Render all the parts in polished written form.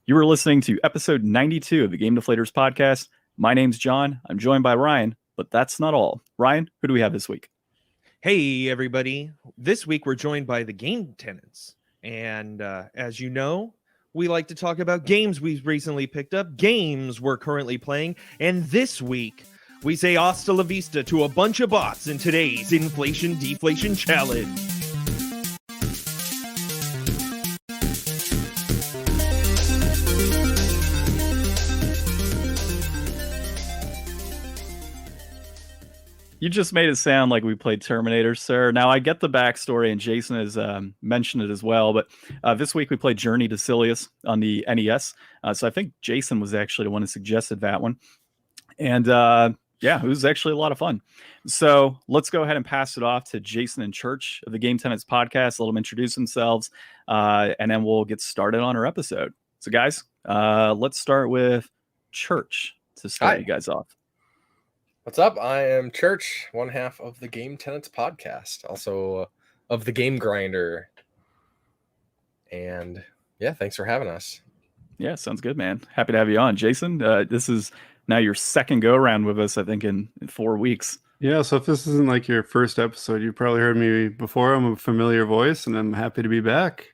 You are listening to episode 92 of the Game Deflators Podcast. My name's John. I'm joined by Ryan, but that's not all. Ryan, who do we have this week? Hey, everybody. This week, we're joined by the Game Tenants. And as you know, we like to talk about games we've recently picked up, games we're currently playing. And this week, we say hasta la vista to a bunch of bots in today's Inflation Deflation Challenge. You just made it sound like we played Terminator, sir. Now, I get the backstory, and Jason has mentioned it as well, but this week we played Journey to Silius on the NES. So I think Jason was actually the one who suggested that one. And yeah, it was actually a lot of fun. So let's go ahead and pass it off to Jason and Church of the Game Tenants Podcast. Let them introduce themselves, and then we'll get started on our episode. So guys, let's start with Church to start you guys off. What's up? I am Church, one half of the Game Tenants Podcast, also of the Game Grinder. And yeah, thanks for having us. Yeah, sounds good, man. Happy to have you on. Jason, this is now your second go-around with us, I think, in 4 weeks. Yeah, so if this isn't like your first episode, you probably heard me before. I'm a familiar voice, and I'm happy to be back.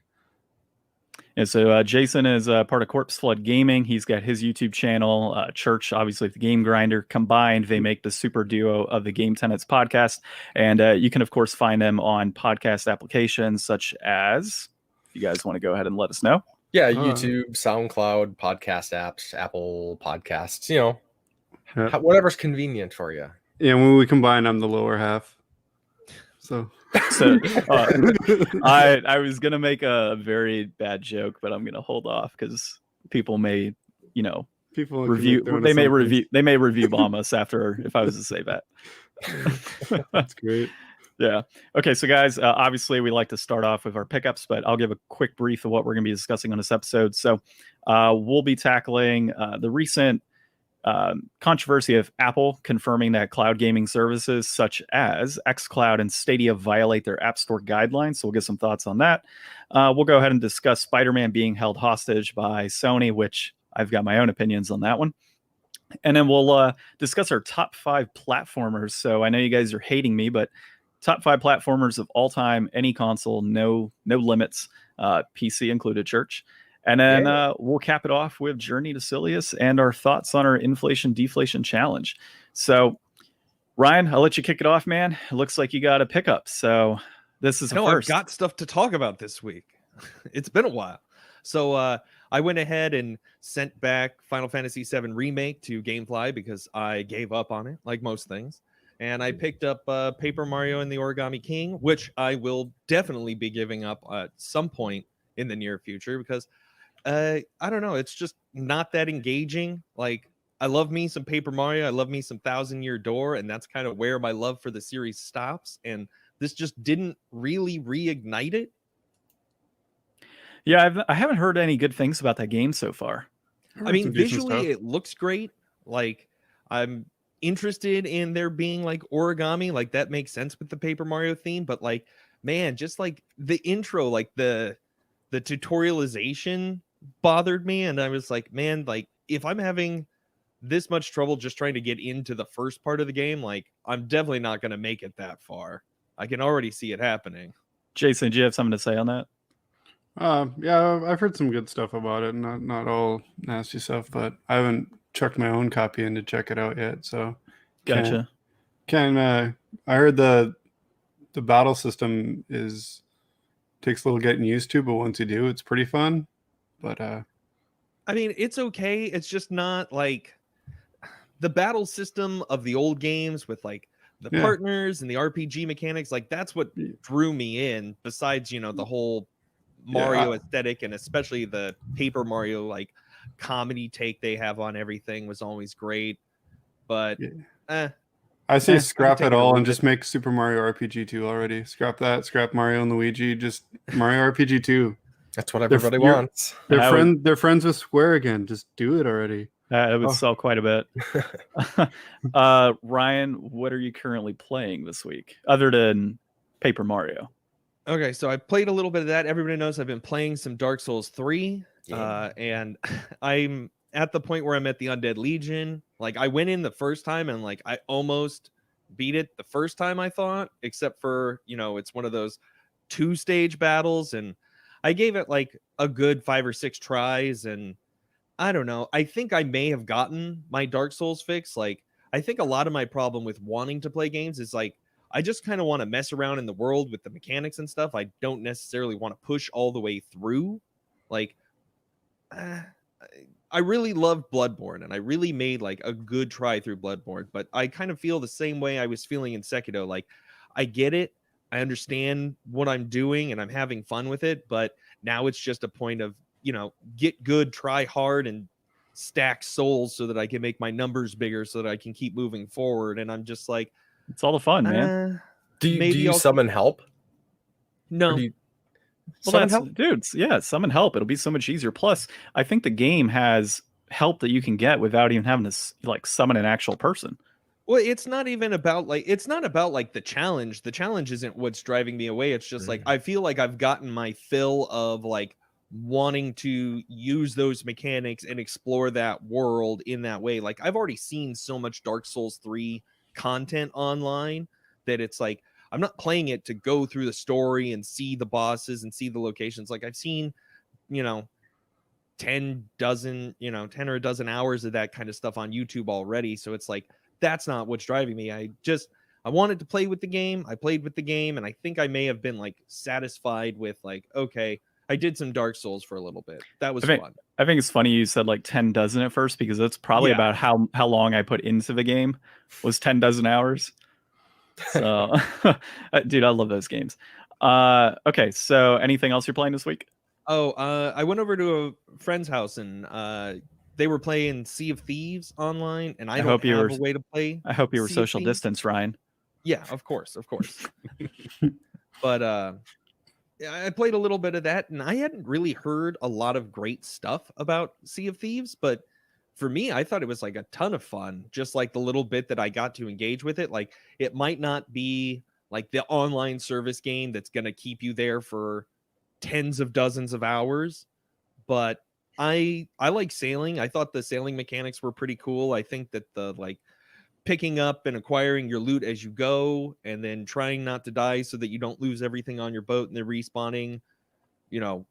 And so Jason is part of Corpse Flood Gaming. He's got his YouTube channel. Church, obviously, the Game Grinder. Combined, they make the super duo of the Game Tenants Podcast. And you can, of course, find them on podcast applications such as, if you guys want to go ahead and let us know. Yeah, YouTube, SoundCloud, podcast apps, Apple Podcasts, you know, whatever's convenient for you. Yeah, when we combine, I'm the lower half. So I was gonna make a very bad joke, but I'm gonna hold off because people may, review. They may review bomb us after if I was to say that. That's great. Yeah. Okay. So guys, obviously we like to start off with our pickups, but I'll give a quick brief of what we're going to be discussing on this episode. So we'll be tackling the recent controversy of Apple confirming that cloud gaming services such as xCloud and Stadia violate their App Store guidelines. So we'll get some thoughts on that. We'll go ahead and discuss Spider-Man being held hostage by Sony, which I've got my own opinions on that one. And then we'll discuss our top 5 platformers. So I know you guys are hating me, but top 5 platformers of all time, any console, no limits, PC included, Church. And then we'll cap it off with Journey to Silius and our thoughts on our Inflation Deflation Challenge. So, Ryan, I'll let you kick it off, man. It looks like you got a pickup. So this is first. I've got stuff to talk about this week. It's been a while. So I went ahead and sent back Final Fantasy VII Remake to GameFly because I gave up on it, like most things. And I picked up Paper Mario and the Origami King, which I will definitely be giving up at some point in the near future because I don't know. It's just not that engaging. Like, I love me some Paper Mario. I love me some Thousand Year Door. And that's kind of where my love for the series stops. And this just didn't really reignite it. Yeah, I haven't heard any good things about that game so far. I mean, visually, it looks great. Like, I'm interested in there being like origami. Like, that makes sense with the Paper Mario theme. But, like, man, just like the intro, like the tutorialization bothered me, and I was like, man, like if I'm having this much trouble just trying to get into the first part of the game, like I'm definitely not going to make it that far. I can already see it happening. Jason, do you have something to say on that? Yeah, I've heard some good stuff about it. Not all nasty stuff, but I haven't chucked my own copy in to check it out yet. So gotcha. I heard the battle system takes a little getting used to, but once you do, it's pretty fun. But I mean, it's okay. It's just not like the battle system of the old games with like the partners and the RPG mechanics. Like that's what drew me in. Besides, the whole Mario aesthetic and especially the Paper Mario like comedy take they have on everything was always great. But I say scrap it all and just make Super Mario RPG 2 already. Scrap that. Scrap Mario and Luigi. Just Mario RPG 2. That's what everybody wants. They're friends with Square again. Just do it already. It would sell quite a bit. Ryan, what are you currently playing this week other than Paper Mario? Okay, so I played a little bit of that. Everybody knows I've been playing some Dark Souls 3. And I'm at the point where I'm at the Undead Legion. Like I went in the first time and like I almost beat it the first time, I thought, except for, it's one of those 2-stage battles, and I gave it like a good 5 or 6 tries, and I don't know. I think I may have gotten my Dark Souls fix. Like I think a lot of my problem with wanting to play games is like I just kind of want to mess around in the world with the mechanics and stuff. I don't necessarily want to push all the way through. Like I really loved Bloodborne, and I really made like a good try through Bloodborne, but I kind of feel the same way I was feeling in Sekiro. Like I get it, I understand what I'm doing, and I'm having fun with it, but now it's just a point of, get good, try hard, and stack souls so that I can make my numbers bigger so that I can keep moving forward. And I'm just like, it's all the fun, man. Do you summon help? No. Well, summon help. It'll be so much easier. Plus, I think the game has help that you can get without even having to like summon an actual person. Well, it's not about the challenge. The challenge isn't what's driving me away. It's just like I feel like I've gotten my fill of like wanting to use those mechanics and explore that world in that way. Like I've already seen so much Dark Souls 3 content online that it's like I'm not playing it to go through the story and see the bosses and see the locations. Like I've seen, 10 or a dozen hours of that kind of stuff on YouTube already. So it's like, that's not what's driving me. I wanted to play with the game. I played with the game, and I think I may have been like satisfied with like, okay, I did some Dark Souls for a little bit. That was fun. I think it's funny you said like 10 dozen at first, because that's probably about how long I put into the game was 10 dozen hours. So, dude, I love those games. Okay, so anything else you're playing this week? I went over to a friend's house, and they were playing Sea of Thieves online, and I don't have a way to play. I hope you were social distance, Ryan. Yeah, of course. But I played a little bit of that, and I hadn't really heard a lot of great stuff about Sea of Thieves, but for me, I thought it was like a ton of fun, just like the little bit that I got to engage with it. Like it might not be like the online service game that's going to keep you there for tens of dozens of hours, but I like sailing. I thought the sailing mechanics were pretty cool. I think that the like picking up and acquiring your loot as you go, and then trying not to die so that you don't lose everything on your boat, and then respawning,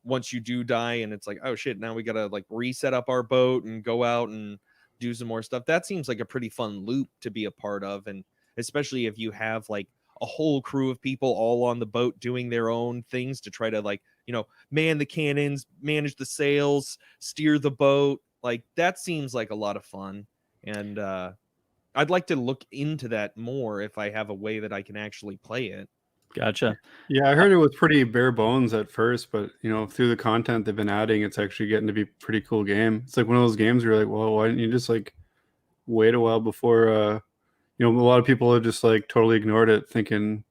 once you do die, and it's like, oh shit, now we gotta like reset up our boat and go out and do some more stuff. That seems like a pretty fun loop to be a part of, and especially if you have like a whole crew of people all on the boat doing their own things to try to like, man the cannons, manage the sails, steer the boat. Like that seems like a lot of fun, and I'd like to look into that more if I have a way that I can actually play it. Gotcha. Yeah, I heard it was pretty bare bones at first, but through the content they've been adding, it's actually getting to be a pretty cool game. It's like one of those games where you're like, well, why didn't you just like wait a while before a lot of people have just like totally ignored it, thinking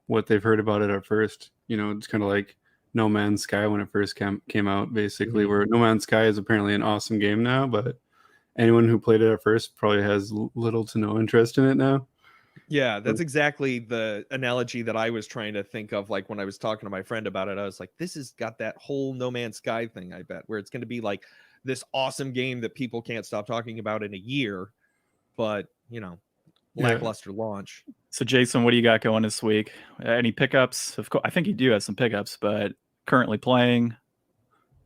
what they've heard about it at first. It's kind of like No Man's Sky when it first came out, basically, where No Man's Sky is apparently an awesome game now, but anyone who played it at first probably has little to no interest in it now. Yeah, that's exactly the analogy that I was trying to think of. Like when I was talking to my friend about it, I was like, this has got that whole No Man's Sky thing, I bet, where it's going to be like this awesome game that people can't stop talking about in a year, but, lackluster launch. So, Jason, what do you got going this week? Any pickups? Of course, I think you do have some pickups, but currently playing?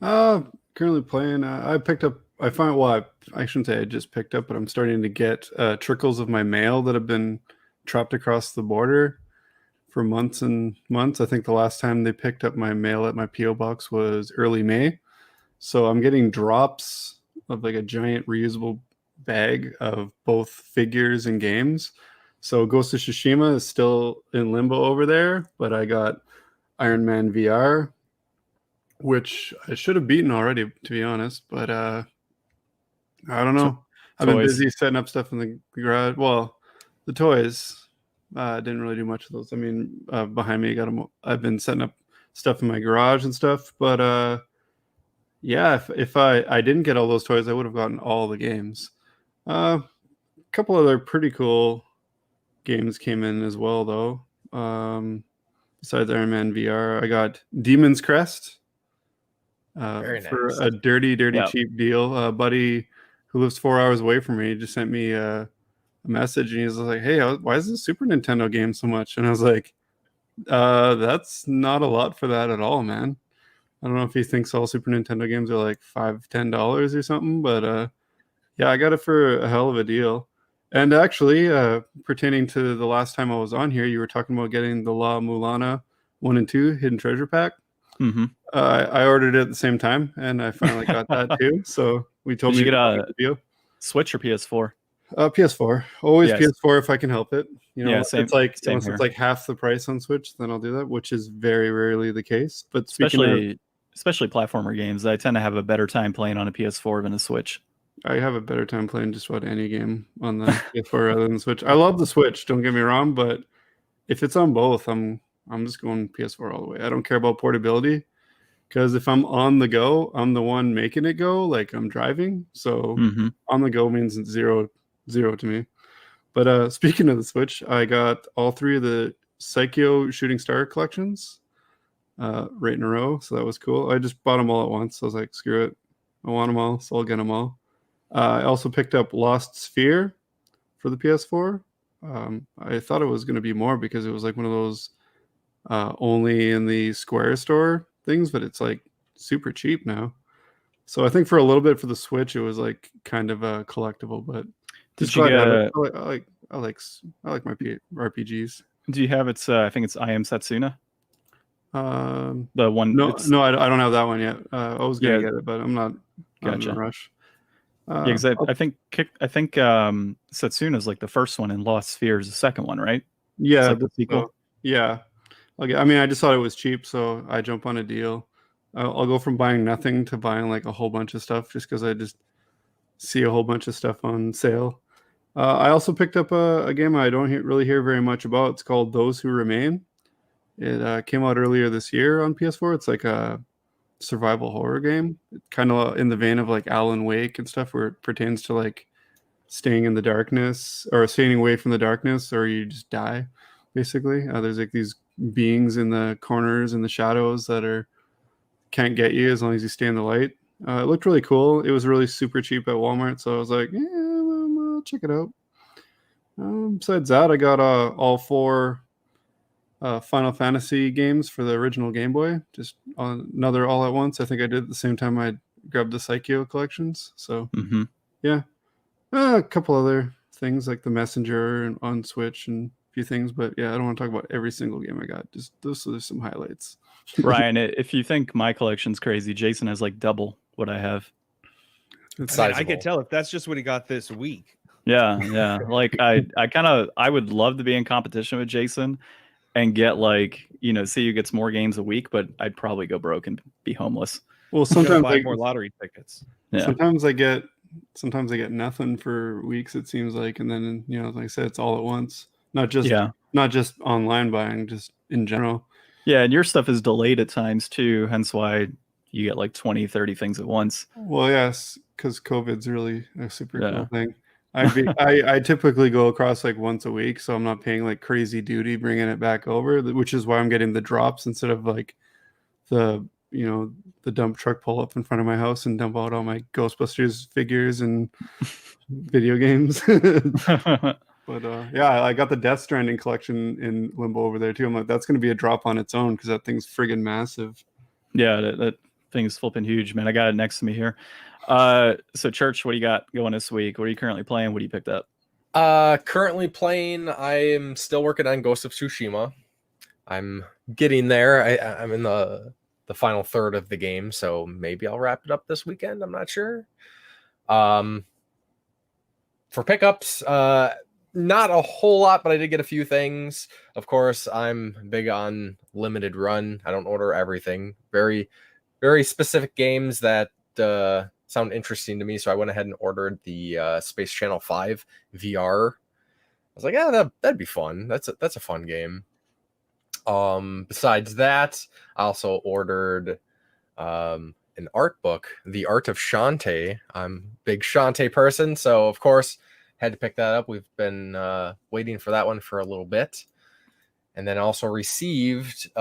Currently playing. I picked up, I shouldn't say I just picked up, but I'm starting to get trickles of my mail that have been trapped across the border for months and months. I think the last time they picked up my mail at my P.O. box was early May. So I'm getting drops of like a giant reusable bag of both figures and games. So Ghost of Tsushima is still in limbo over there, but I got Iron Man VR, which I should have beaten already, to be honest, but I don't know. I've been busy setting up stuff in the garage. Well, the toys, didn't really do much of those. I mean, behind me, I've been setting up stuff in my garage and stuff, but yeah, if I didn't get all those toys, I would have gotten all the games. A couple other pretty cool games came in as well, though. Besides Iron Man VR, I got Demon's Crest. Very for nice. a dirty Yeah. cheap deal. A buddy who lives 4 hours away from me just sent me a message, and he was like, "Hey, why is this Super Nintendo game so much?" And I was like, "That's not a lot for that at all, man." I don't know if he thinks all Super Nintendo games are like $5-10 or something, but yeah, I got it for a hell of a deal. And actually, pertaining to the last time I was on here, you were talking about getting the La Mulana 1 and 2 Hidden Treasure Pack. Mm-hmm. I ordered it at the same time, and I finally got that too. So we told Did you me get to a make the deal. Switch or PS4? PS4, always Yes. PS4 if I can help it. You know, Yeah, same- it's like same unless here. it's like half the price on Switch, then I'll do that, which is very rarely the case. But speaking of, Especially platformer games, I tend to have a better time playing on a PS4 than a Switch. I have a better time playing just about any game on the PS4 rather than the Switch. I love the Switch, don't get me wrong, but if it's on both, I'm just going PS4 all the way. I don't care about portability, because if I'm on the go, I'm the one making it go, like I'm driving. So Mm-hmm. on the go means zero to me. But speaking of the Switch, I got all 3 of the Psycho Shooting Star collections right in a row, so that was cool. I just bought them all at once. I was like, screw it, I want them all, so I'll get them all. I also picked up Lost Sphere for the PS4. I thought it was going to be more because it was like one of those only in the Square store things, but it's like super cheap now. So I think for a little bit for the Switch, it was like kind of a collectible. But Did you get? I like my RPGs. Do you have its? I think it's I Am Setsuna. The one. No, I don't have that one yet. I was gonna Yeah. get it, but I'm not in Gotcha. a rush. Yeah, because I think Setsuna is like the first one, and Lost Sphere is the second one, right? Yeah, It's like the sequel. so, yeah. Okay. I mean, I just thought it was cheap, so I jump on a deal. I'll go from buying nothing to buying like a whole bunch of stuff just because I just see a whole bunch of stuff on sale. I also picked up a game I don't really hear very much about. It's called Those Who Remain. It came out earlier this year on PS4. It's like a survival horror game, kind of in the vein of like Alan Wake and stuff, where it pertains to like staying in the darkness or staying away from the darkness, or you just die basically. There's like these beings in the corners and the shadows that can't get you as long as you stay in the light. It looked really cool. It was really super cheap at Walmart, so I was like, yeah, I'll check it out. Besides that, I got all 4 Final Fantasy games for the original Game Boy, just another all at once. I think I did at the same time I grabbed the Psycho collections. So Mm-hmm. yeah, a couple other things like the Messenger and on Switch and a few things, but yeah, I don't want to talk about every single game I got. Just those are some highlights. Ryan, if you think my collection's crazy, Jason has like double what I have. It's I mean, I Sizable. could tell if that's just what he got this week. Yeah. Like I would love to be in competition with Jason and get like, see who gets more games a week, but I'd probably go broke and be homeless. well, Sometimes sometimes buy more lottery tickets. Yeah. sometimes I get nothing for weeks, it seems like, and then like I said, it's all at once. Not just online buying, just in general. Yeah, and your stuff is delayed at times too, hence why you get like 20, 30 things at once. Well, yes, because COVID's really a super Yeah. cool thing. I typically go across like once a week, so I'm not paying like crazy duty bringing it back over, which is why I'm getting the drops instead of like the dump truck pull up in front of my house and dump out all my Ghostbusters figures and video games. But yeah, I got the Death Stranding collection in Limbo over there too. I'm like, that's going to be a drop on its own because that thing's friggin' massive. Yeah, that thing's flipping huge, man. I got it next to me here. So Church, what do you got going this week? What are you currently playing? What do you picked up? Currently playing, I am still working on Ghost of Tsushima. I'm getting there. I'm in the final third of the game, so maybe I'll wrap it up this weekend. I'm not sure. For pickups, not a whole lot, but I did get a few things. Of course, I'm big on limited run. I don't order everything. Very, very specific games that sound interesting to me. So I went ahead and ordered the Space Channel 5 VR. I was like, yeah, that'd be fun. That's a fun game. Besides that, I also ordered an art book, The Art of Shantae. I'm a big Shantae person, so of course had to pick that up. We've been waiting for that one for a little bit. And then also received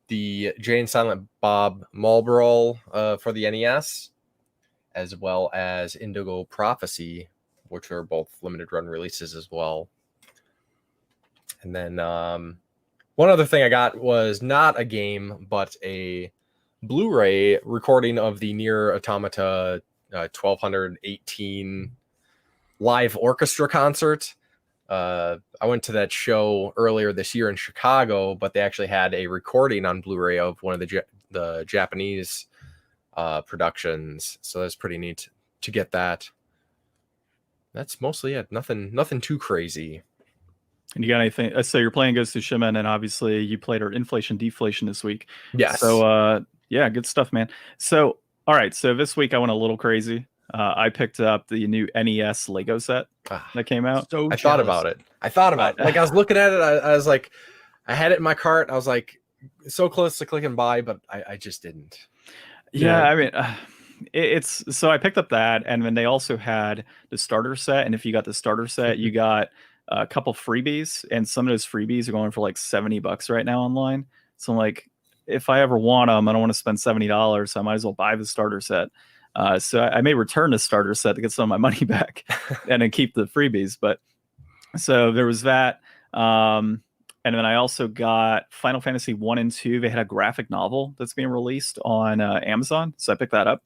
the Jay and Silent Bob Marlboro for the NES, as well as Indigo Prophecy, which are both limited run releases as well. And then one other thing I got was not a game, but a Blu-ray recording of the Nier Automata 1218 live orchestra concert. I went to that show earlier this year in Chicago, but they actually had a recording on Blu-ray of one of the Japanese productions. So that's pretty neat to get that. That's mostly it. Nothing too crazy. And you got anything? So you're playing Ghost of Tsushima, and then obviously you played our inflation deflation this week. Yes. So yeah, good stuff, man. So all right, so this week I went a little crazy. I picked up the new NES Lego set that came out. So I thought about it. Like I was looking at it. I was like, I had it in my cart. I was like, so close to clicking buy, but I just didn't. Yeah, I mean, it's so I picked up that, and then they also had the starter set. And if you got the starter set, you got a couple freebies, and some of those freebies are going for like $70 right now online. So I'm like, if I ever want them, I don't want to spend $70, so I might as well buy the starter set. So I may return the starter set to get some of my money back and then keep the freebies. But so there was that. And then I also got Final Fantasy 1 and 2. They had a graphic novel that's being released on Amazon. So I picked that up.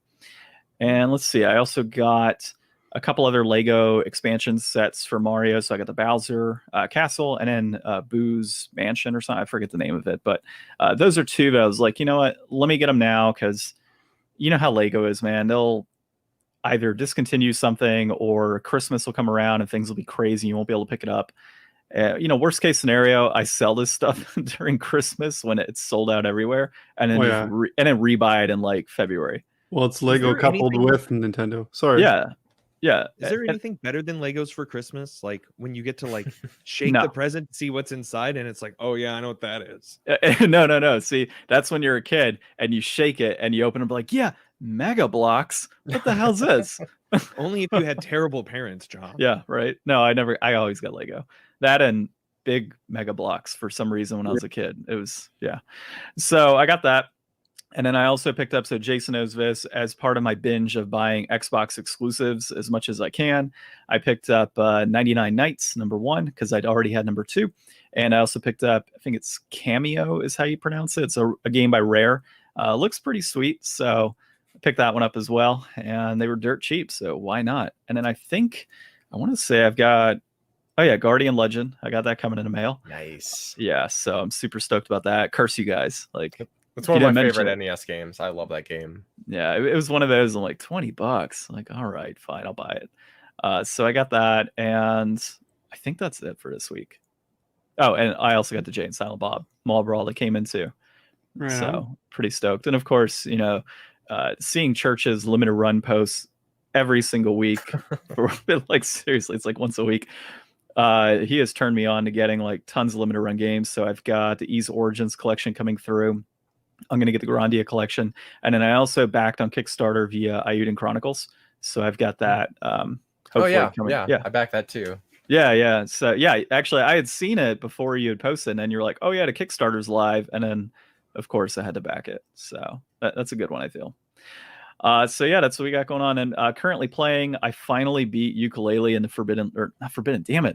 And let's see, I also got a couple other Lego expansion sets for Mario. So I got the Bowser Castle and then Boo's Mansion or something. I forget the name of it. But those are two that I was like, you know what? Let me get them now because you know how Lego is, man. They'll either discontinue something or Christmas will come around and things will be crazy. You won't be able to pick it up. Worst case scenario, I sell this stuff during Christmas when it's sold out everywhere, and then rebuy it in like February. Well, it's Lego coupled with Nintendo. Sorry. Yeah. Is there anything better than Legos for Christmas? Like when you get to like shake the present, see what's inside, and it's like, oh yeah, I know what that is. No. See, that's when you're a kid and you shake it and you open it like, yeah, Mega Blocks. What the hell's this? Only if you had terrible parents, John. Yeah, right. No, I always got Lego. That and big Mega Blocks for some reason when I was a kid. It was, yeah. So I got that. And then I also picked up, so Jason knows this, as part of my binge of buying Xbox exclusives as much as I can. I picked up 99 Nights, number 1, because I'd already had number 2. And I also picked up, I think it's Cameo is how you pronounce it. It's a game by Rare. Looks pretty sweet. So I picked that one up as well. And they were dirt cheap, so why not? And then I want to say I've got, Guardian Legend. I got that coming in the mail. Nice. Yeah, so I'm super stoked about that. Curse you guys. Like, it's one of my favorite NES games. I love that game. Yeah, it was one of those. I'm like $20. I'm like, all right, fine, I'll buy it. So I got that, and I think that's it for this week. Oh, and I also got the Jay and Silent Bob Marlboro that came in too. Right so on. Pretty stoked. And of course, seeing Church's limited run posts every single week for like seriously, it's like once a week. He has turned me on to getting like tons of limited run games. So I've got the Ys Origins collection coming through. I'm going to get the Grandia collection. And then I also backed on Kickstarter via Ayuden Chronicles. So I've got that. Coming. I backed that too. Yeah. So yeah, actually I had seen it before you had posted, and then you're like, oh yeah, the Kickstarter's live. And then of course I had to back it. So that's a good one, I feel. So yeah, that's what we got going on. And currently playing, I finally beat Yooka-Laylee in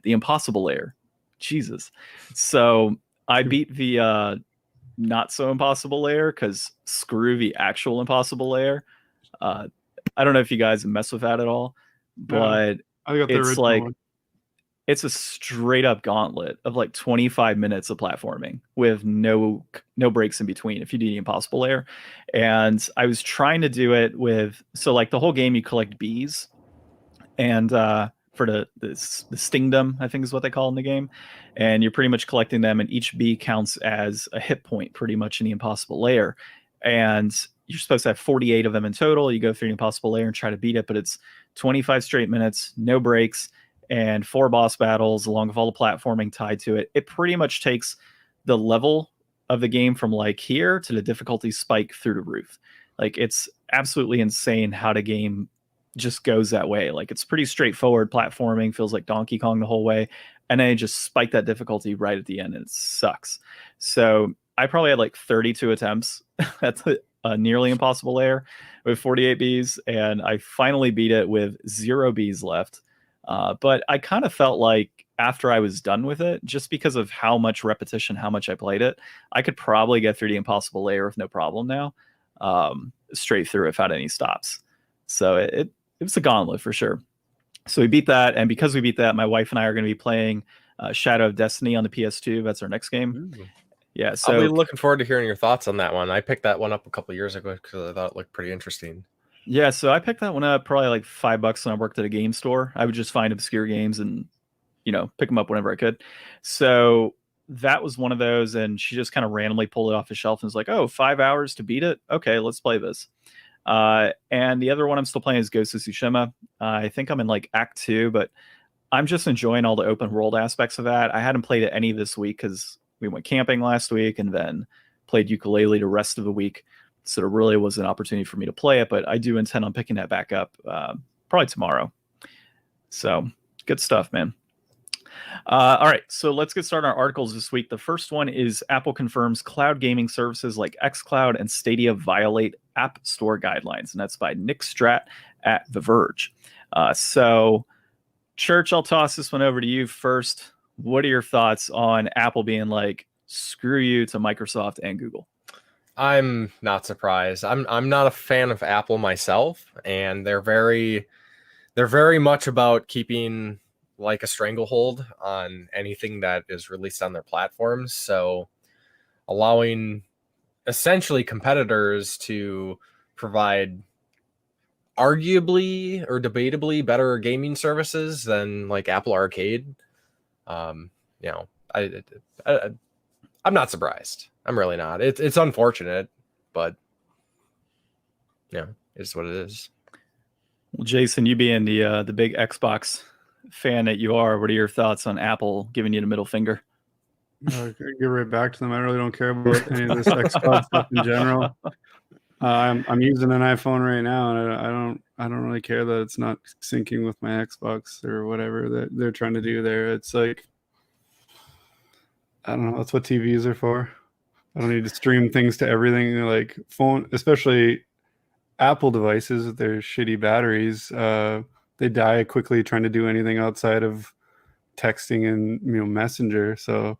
the Impossible Lair. Jesus. So I beat the not so impossible layer because screw the actual impossible layer. I don't know if you guys mess with that at all, but it's like one. It's a straight up gauntlet of like 25 minutes of platforming with no breaks in between if you do the impossible layer. And I was trying to do it with, so like the whole game you collect bees, and for the stingdom, I think is what they call in the game. And you're pretty much collecting them, and each bee counts as a hit point pretty much in the impossible layer. And you're supposed to have 48 of them in total. You go through the impossible layer and try to beat it, but it's 25 straight minutes, no breaks, and 4 boss battles along with all the platforming tied to it. It pretty much takes the level of the game from like here to the difficulty spike through the roof. Like it's absolutely insane how the game just goes that way. Like it's pretty straightforward platforming, feels like Donkey Kong the whole way, and then it just spike that difficulty right at the end, and it sucks. So I probably had like 32 attempts. That's a nearly impossible layer with 48 bees, and I finally beat it with 0 bees left. But I kind of felt like after I was done with it, just because of how much repetition, how much I played it, I could probably get through the impossible layer with no problem now, straight through without any stops. So it was a gauntlet for sure. So we beat that, and because we beat that, my wife and I are going to be playing Shadow of Destiny on the PS2. That's our next game. Ooh. Yeah, so I'll be looking forward to hearing your thoughts on that one. I picked that one up a couple years ago because I thought it looked pretty interesting. yeah, so I picked that one up probably like $5 when I worked at a game store. I would just find obscure games and pick them up whenever I could. So that was one of those, and she just kind of randomly pulled it off the shelf and was like, "Oh, 5 hours to beat it? Okay, let's play this." And the other one I'm still playing is Ghost of Tsushima. I think I'm in like Act 2, but I'm just enjoying all the open world aspects of that. I hadn't played it any this week because we went camping last week and then played ukulele the rest of the week. So there really was an opportunity for me to play it, but I do intend on picking that back up probably tomorrow. So good stuff, man. All right, so let's get started on our articles this week. The first one is Apple confirms cloud gaming services like xCloud and Stadia violate App Store guidelines, and that's by Nick Stratt at The Verge. So, Church, I'll toss this one over to you first. What are your thoughts on Apple being like, screw you to Microsoft and Google? I'm not surprised. I'm not a fan of Apple myself, and they're very much about keeping like a stranglehold on anything that is released on their platforms. So allowing essentially competitors to provide arguably or debatably better gaming services than like Apple Arcade. I'm not surprised. I'm really not. It's unfortunate, but it's what it is. Well, Jason, you being the big Xbox fan that you are, what are your thoughts on Apple giving you the middle finger? Get right back to them. I really don't care about any of this Xbox stuff in general. I'm using an iPhone right now, and I don't really care that it's not syncing with my Xbox or whatever that they're trying to do there. It's like, I don't know. That's what TVs are for. I don't need to stream things to everything. Like phone, especially Apple devices with their shitty batteries. They die quickly trying to do anything outside of texting and Messenger. So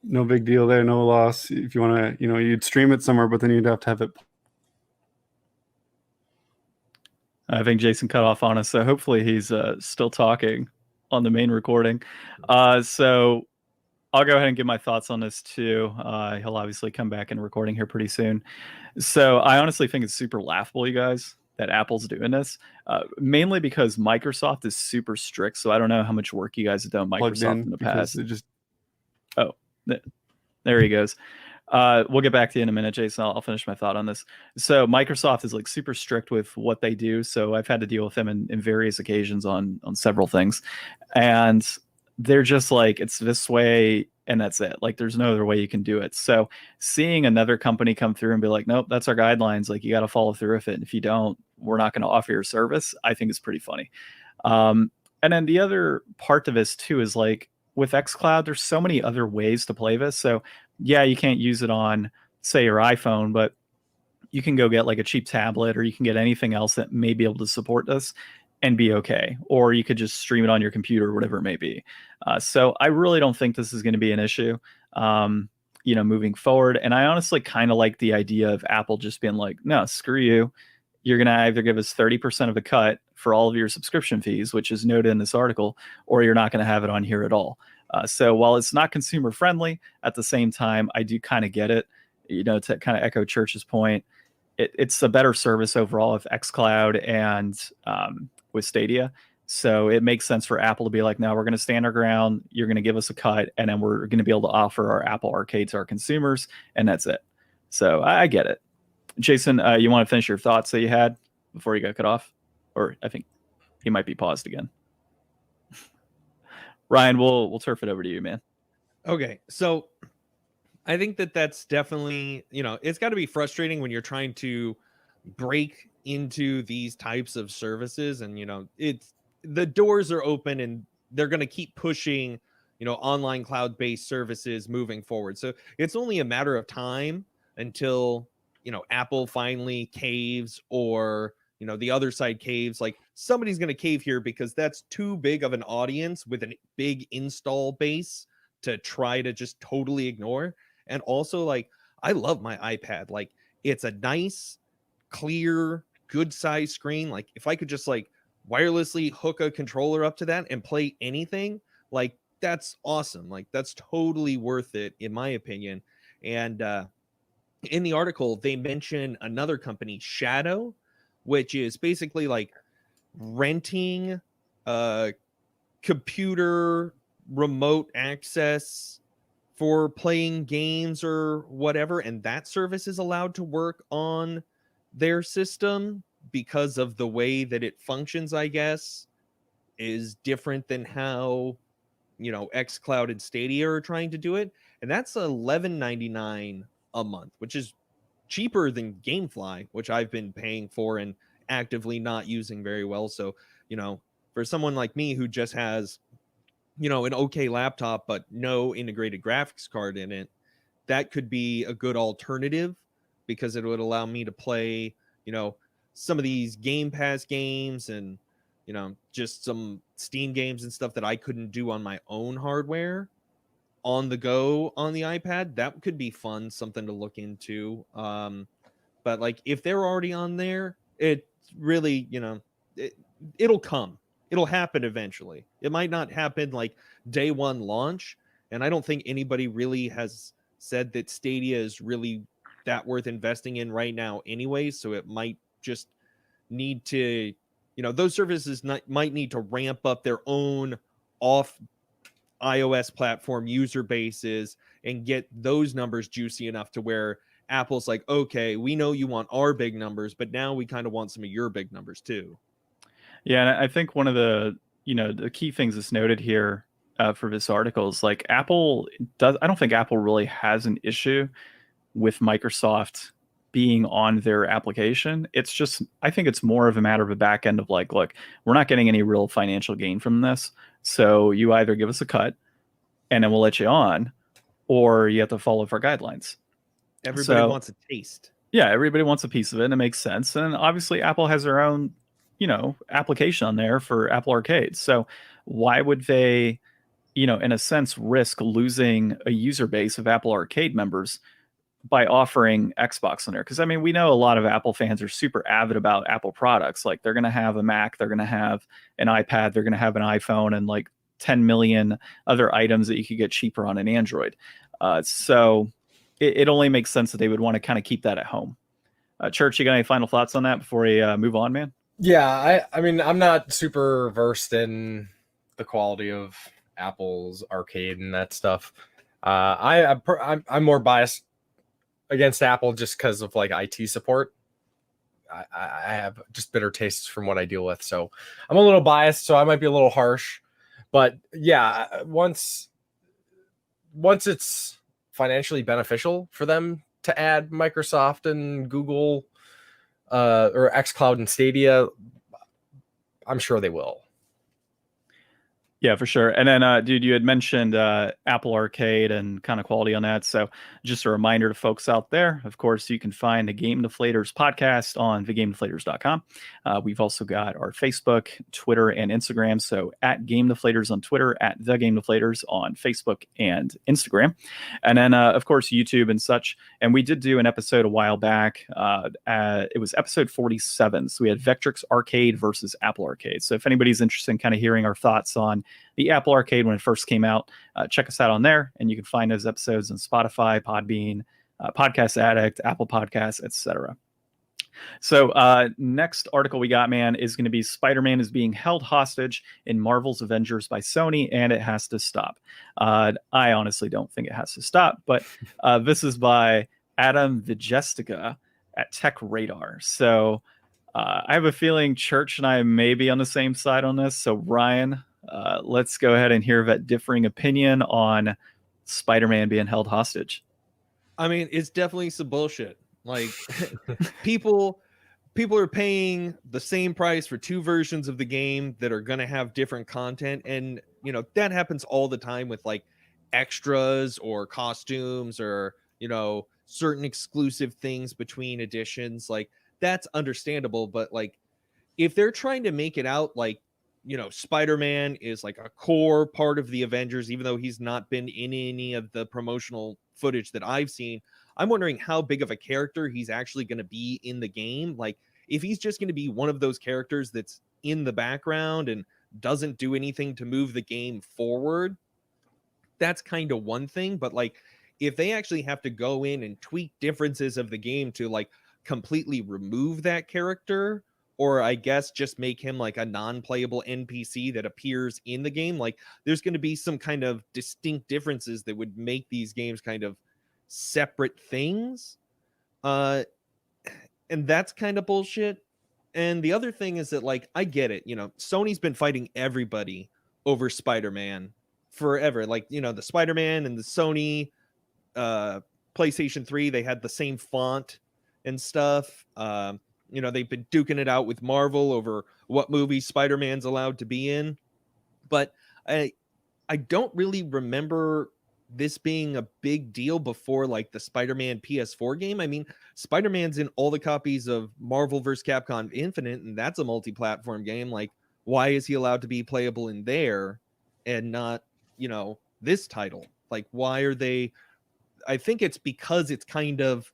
no big deal there, no loss. If you want to, you'd stream it somewhere, but then you'd have to have it. I think Jason cut off on us, so hopefully he's still talking on the main recording. So I'll go ahead and give my thoughts on this too. He'll obviously come back in recording here pretty soon. So I honestly think it's super laughable, you guys, that Apple's doing this, mainly because Microsoft is super strict. So I don't know how much work you guys have done with Microsoft in the past. There he goes. We'll get back to you in a minute, Jason. I'll finish my thought on this. So Microsoft is like super strict with what they do. So I've had to deal with them in various occasions on several things. And they're just like, it's this way and that's it. Like there's no other way you can do it. So seeing another company come through and be like, nope, that's our guidelines. Like you got to follow through with it. And if you don't, we're not going to offer your service. I think it's pretty funny. And then the other part of this too is like with xCloud, there's so many other ways to play this. So yeah, you can't use it on say your iPhone, but you can go get like a cheap tablet or you can get anything else that may be able to support this and be okay. Or you could just stream it on your computer or whatever it may be. So I really don't think this is going to be an issue, moving forward. And I honestly kind of like the idea of Apple just being like, no, screw you. You're going to either give us 30% of the cut for all of your subscription fees, which is noted in this article, or you're not going to have it on here at all. So while it's not consumer friendly, at the same time, I do kind of get it, to kind of echo Church's point. It's a better service overall with xCloud and with Stadia. So it makes sense for Apple to be like, no, we're going to stand our ground. You're going to give us a cut, and then we're going to be able to offer our Apple Arcade to our consumers, and that's it. So I get it. Jason, you want to finish your thoughts that you had before you got cut off? Or I think he might be paused again. Ryan, we'll turf it over to you, man. Okay, so I think that's definitely, it's got to be frustrating when you're trying to break into these types of services, and it's the doors are open and they're going to keep pushing online cloud-based services moving forward. So it's only a matter of time until Apple finally caves, or the other side caves. Like, somebody's going to cave here, because that's too big of an audience with a big install base to try to just totally ignore. And also, like, I love my iPad. Like, it's a nice, clear, good size screen. Like, if I could just like wirelessly hook a controller up to that and play anything, like, that's awesome. Like, that's totally worth it, in my opinion. And in the article, they mention another company, Shadow, which is basically like renting computer remote access for playing games or whatever, and that service is allowed to work on their system because of the way that it functions, I guess, is different than how xCloud and Stadia are trying to do it. And that's $11.99 a month, which is cheaper than GameFly, which I've been paying for and actively not using very well. So, for someone like me who just has, an okay laptop but no integrated graphics card in it, that could be a good alternative, because it would allow me to play, some of these Game Pass games and, just some Steam games and stuff that I couldn't do on my own hardware on the go on the iPad. That could be fun, something to look into. But like, if they're already on there, it really, it'll come. It'll happen eventually. It might not happen like day one launch. And I don't think anybody really has said that Stadia is really that worth investing in right now anyway. So it might just need to, those services might need to ramp up their own off iOS platform user bases and get those numbers juicy enough to where Apple's like, okay, we know you want our big numbers, but now we kind of want some of your big numbers too. Yeah, and I think one of the the key things that's noted here for this article is like I don't think Apple really has an issue with Microsoft being on their application. It's just, I think it's more of a matter of a back end of like, look, we're not getting any real financial gain from this. So you either give us a cut and then we'll let you on, or you have to follow our guidelines. Everybody wants a taste. Yeah, everybody wants a piece of it, and it makes sense. And obviously Apple has their own, application on there for Apple Arcade. So why would they, in a sense, risk losing a user base of Apple Arcade members by offering Xbox on there? Because I mean, we know a lot of Apple fans are super avid about Apple products. Like, they're going to have a Mac, they're going to have an iPad, they're going to have an iPhone, and like 10 million other items that you could get cheaper on an Android. So it only makes sense that they would want to kind of keep that at home. Church, you got any final thoughts on that before we move on, man? Yeah, I mean, I'm not super versed in the quality of Apple's arcade and that stuff. I'm more biased against Apple just because of like IT support. I have just bitter tastes from what I deal with, so I'm a little biased, so I might be a little harsh. But yeah, once it's financially beneficial for them to add Microsoft and Google or xCloud and Stadia, I'm sure they will. Yeah, for sure. And then, dude, you had mentioned Apple Arcade and kind of quality on that. So just a reminder to folks out there, of course, you can find the Game Deflators podcast on thegamedeflators.com. We've also got our Facebook, Twitter, and Instagram. So at Game Deflators on Twitter, at The Game Deflators on Facebook and Instagram. And then, of course, YouTube and such. And we did do an episode a while back. It was episode 47. So we had Vectrix Arcade versus Apple Arcade. So if anybody's interested in kind of hearing our thoughts on the Apple Arcade when it first came out, check us out on there, and you can find those episodes on Spotify, Podbean, Podcast Addict, Apple Podcasts, etc. So next article we got, man, is going to be Spider-Man is being held hostage in Marvel's Avengers by Sony, and it has to stop. I honestly don't think it has to stop, but this is by Adam Vigestica at Tech Radar. So I have a feeling Church and I may be on the same side on this. So Ryan, let's go ahead and hear that differing opinion on Spider-Man being held hostage. I mean, it's definitely some bullshit. Like, people are paying the same price for two versions of the game that are going to have different content, and you know, that happens all the time with like extras or costumes or, you know, certain exclusive things between editions. Like that's understandable, but like if they're trying to make it out like, you know, Spider-Man is like a core part of the Avengers, even though he's not been in any of the promotional footage that I've seen, I'm wondering how big of a character he's actually going to be in the game. Like if he's just going to be one of those characters that's in the background and doesn't do anything to move the game forward, that's kind of one thing. But like if they actually have to go in and tweak differences of the game to like completely remove that character, or I guess just make him like a non-playable NPC that appears in the game, like there's going to be some kind of distinct differences that would make these games kind of separate things. And that's kind of bullshit. And the other thing is that like, I get it. You know, Sony's been fighting everybody over Spider-Man forever. Like, you know, the Spider-Man and the Sony PlayStation 3, they had the same font and stuff. You know, they've been duking it out with Marvel over what movie Spider-Man's allowed to be in. But I don't really remember this being a big deal before like the Spider-Man PS4 game. I mean, Spider-Man's in all the copies of Marvel vs. Capcom Infinite, and that's a multi-platform game. Like, why is he allowed to be playable in there and not, you know, this title? Like, why are they... I think it's because it's kind of,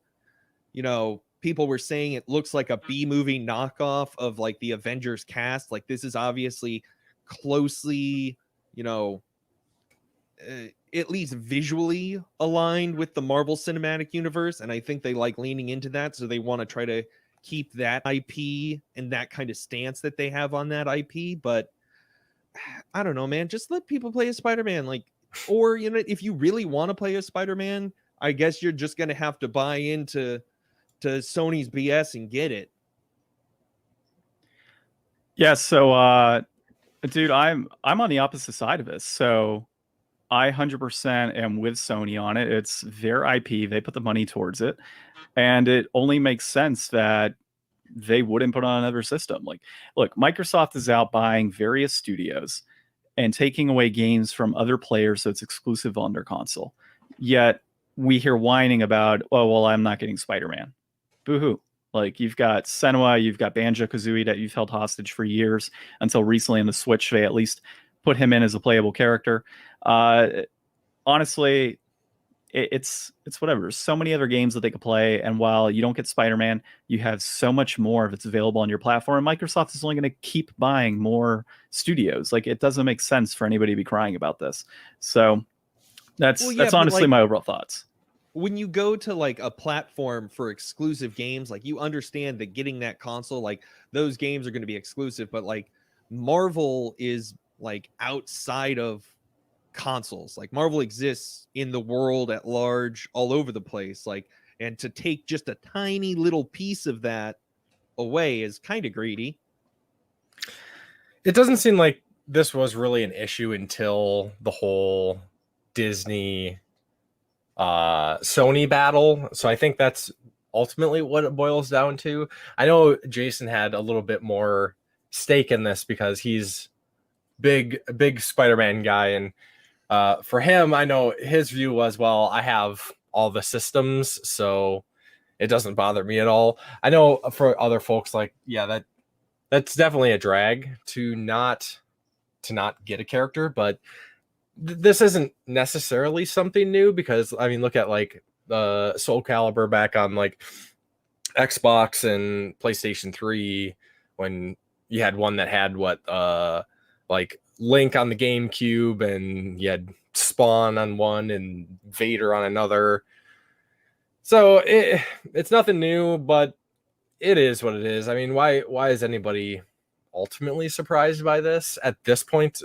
you know, people were saying it looks like a B-movie knockoff of like the Avengers cast. Like this is obviously closely, you know, at least visually aligned with the Marvel Cinematic Universe. And I think they like leaning into that. So they want to try to keep that IP and that kind of stance that they have on that IP. But I don't know, man, just let people play as Spider-Man. Like, or, you know, if you really want to play as Spider-Man, I guess you're just going to have to buy into Sony's BS and get it. Yeah, so dude, I'm on the opposite side of this. So I 100% am with Sony on it. It's their IP. They put the money towards it. And it only makes sense that they wouldn't put on another system. Like, look, Microsoft is out buying various studios and taking away games from other players so it's exclusive on their console. Yet we hear whining about, oh, well, I'm not getting Spider-Man. Boo-hoo. Like, you've got Senua, you've got Banjo-Kazooie that you've held hostage for years, until recently on the Switch, they at least put him in as a playable character. Honestly, it's whatever. There's so many other games that they could play, and while you don't get Spider-Man, you have so much more if it's available on your platform. Microsoft is only going to keep buying more studios. Like, it doesn't make sense for anybody to be crying about this. So that's honestly my overall thoughts. When you go to like a platform for exclusive games, like you understand that getting that console, like those games are going to be exclusive, but like Marvel is like outside of consoles. Like Marvel exists in the world at large, all over the place. Like, and to take just a tiny little piece of that away is kind of greedy. It doesn't seem like this was really an issue until the whole Disney Sony battle. So I think that's ultimately what it boils down to. I know Jason had a little bit more stake in this because he's a big Spider-Man guy, and for him, I know his view was, well, I have all the systems, so it doesn't bother me at all. I know for other folks, like, yeah, that's definitely a drag to not get a character, but this isn't necessarily something new, because I mean, look at like Soul Calibur back on like Xbox and PlayStation 3, when you had one that had like Link on the GameCube, and you had Spawn on one and Vader on another. So it's nothing new, but it is what it is. I mean, why is anybody ultimately surprised by this at this point?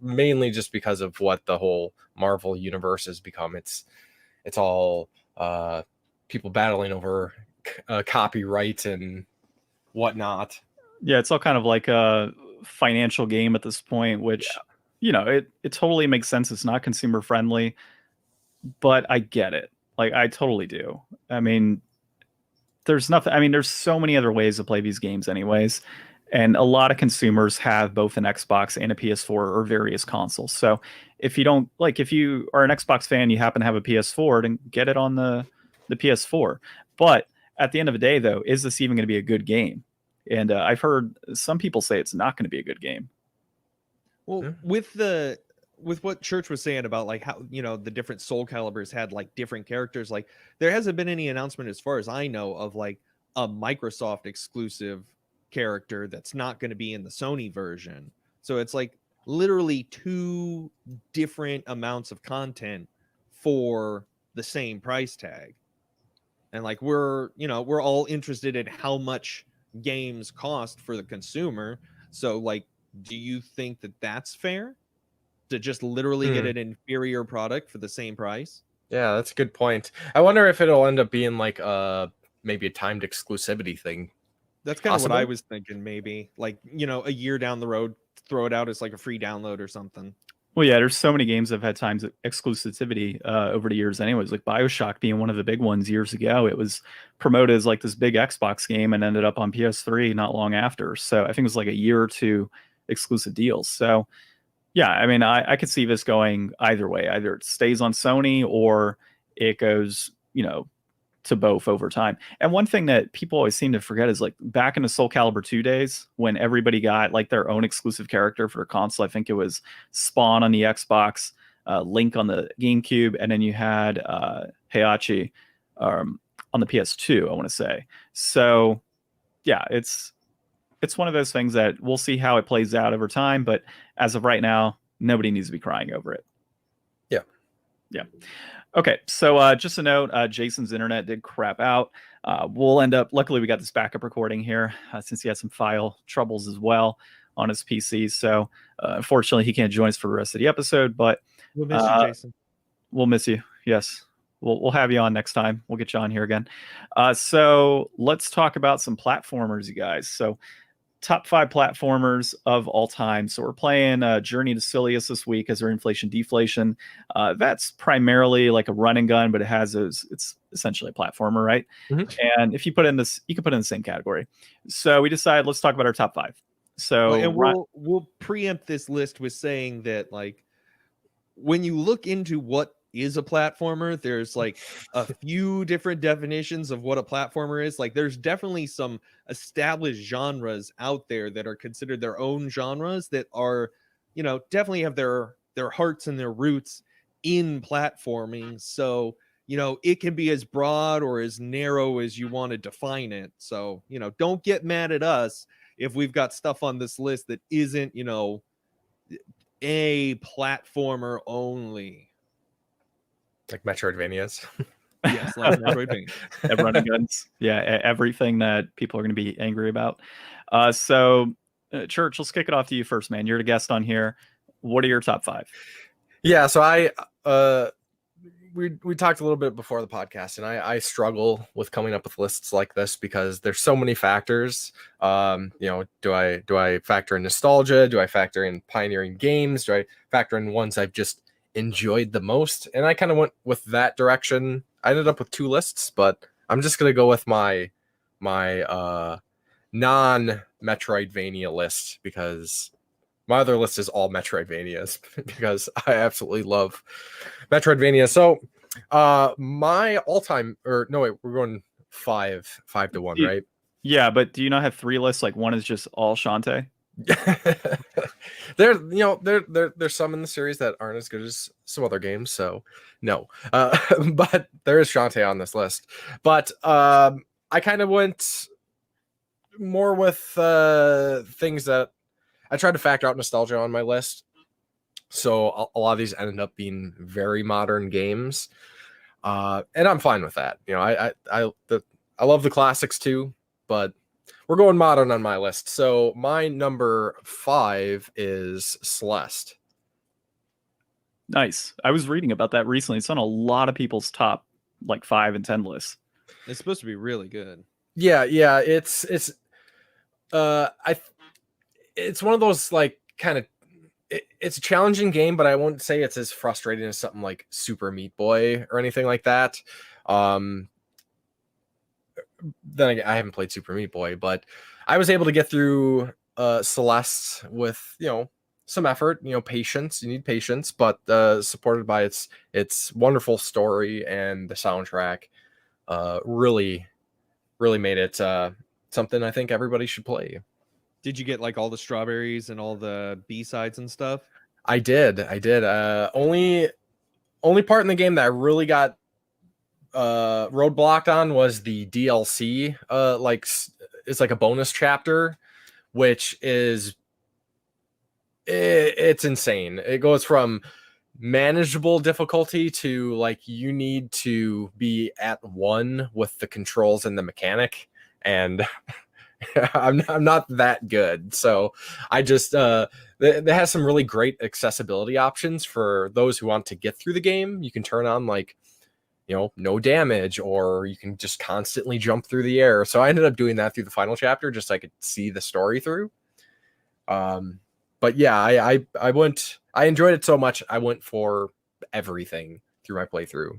Mainly just because of what the whole Marvel universe has become. It's all people battling over copyright and whatnot. Yeah, it's all kind of like a financial game at this point, which, you know, it totally makes sense. It's not consumer friendly, but I get it. Like, I totally do. I mean, there's so many other ways to play these games anyways. And a lot of consumers have both an Xbox and a PS4 or various consoles. So if you don't if you are an Xbox fan, you happen to have a PS4, then get it on the PS4. But at the end of the day, though, is this even going to be a good game? And I've heard some people say it's not going to be a good game. Well, with what Church was saying about like how, you know, the different Soul Calibers had like different characters, like there hasn't been any announcement as far as I know of like a Microsoft exclusive character that's not going to be in the Sony version. So it's like literally two different amounts of content for the same price tag. And like we're all interested in how much games cost for the consumer. So like, do you think that that's fair to just literally get an inferior product for the same price? Yeah, that's a good point. I wonder if it'll end up being like maybe a timed exclusivity thing. That's kind of what I was thinking. Maybe like, you know, a year down the road, throw it out as like a free download or something. Well, yeah, there's so many games that have had times exclusivity over the years anyways, like BioShock being one of the big ones years ago. It was promoted as like this big Xbox game and ended up on PS3 not long after. So I think it was like a year or two exclusive deals. So yeah, I mean, I could see this going either way. Either it stays on Sony or it goes, you know, to both over time. And one thing that people always seem to forget is like back in the Soul Calibur 2 days when everybody got like their own exclusive character for a console. I think it was Spawn on the Xbox, Link on the GameCube, and then you had Heihachi on the PS2, I want to say. So yeah, it's one of those things that we'll see how it plays out over time, but as of right now, nobody needs to be crying over it. Yeah. Okay, so just a note, Jason's internet did crap out. We'll end up, luckily we got this backup recording here since he had some file troubles as well on his PC. So unfortunately, he can't join us for the rest of the episode, but we'll miss you, Jason. We'll miss you. Yes. We'll have you on next time. We'll get you on here again. So let's talk about some platformers, you guys. So top 5 platformers of all time. So we're playing Journey to Silius this week as our inflation deflation. That's primarily like a run and gun, but it's essentially a platformer, right? Mm-hmm. And if you put in this, you can put it in the same category. So we decided let's talk about our top 5. So and we'll preempt this list with saying that like when you look into what is a platformer, there's like a few different definitions of what a platformer is. Like there's definitely some established genres out there that are considered their own genres that are, you know, definitely have their hearts and their roots in platforming. So, you know, it can be as broad or as narrow as you want to define it. So, you know, don't get mad at us if we've got stuff on this list that isn't, you know, a platformer only. Like Metroidvanias. Yes, like Metroidvania. Running guns. Yeah, everything that people are going to be angry about. So, Church, let's kick it off to you first, man. You're the guest on here. What are your top 5? Yeah, so we talked a little bit before the podcast, and I struggle with coming up with lists like this because there's so many factors. You know, do I factor in nostalgia? Do I factor in pioneering games? Do I factor in ones I've just enjoyed the most? And I kind of went with that direction. I ended up with 2 lists, but I'm just gonna go with my non-Metroidvania list because my other list is all Metroidvanias because I absolutely love Metroidvania. So my all-time, or no wait, we're going 5 to 1, right? Yeah, but do you not have 3 lists? Like one is just all Shantae? There's some in the series that aren't as good as some other games, so no. But there is Shantae on this list. But I kind of went more with things that I tried to factor out nostalgia on my list. So a lot of these ended up being very modern games, and I'm fine with that. You know, I love the classics too, but we're going modern on my list. So my number 5 is Celeste. Nice. I was reading about that recently. It's on a lot of people's top like 5 and 10 lists. It's supposed to be really good. Yeah. It's one of those like kind of it's a challenging game, but I won't say it's as frustrating as something like Super Meat Boy or anything like that. then again, I haven't played Super Meat Boy, but I was able to get through Celeste with, some effort, patience. You need patience, but supported by its wonderful story, and the soundtrack really made it something I think everybody should play. Did you get like all the strawberries and all the B-sides and stuff? I did. Only part in the game that I really got roadblocked on was the DLC. It's like a bonus chapter, which is it's insane. It goes from manageable difficulty to like you need to be at one with the controls and the mechanic, and I'm not that good. So I just it has some really great accessibility options for those who want to get through the game. You can turn on like no damage, or you can just constantly jump through the air. So I ended up doing that through the final chapter just so I could see the story through. But yeah, I enjoyed it so much. I went for everything through my playthrough.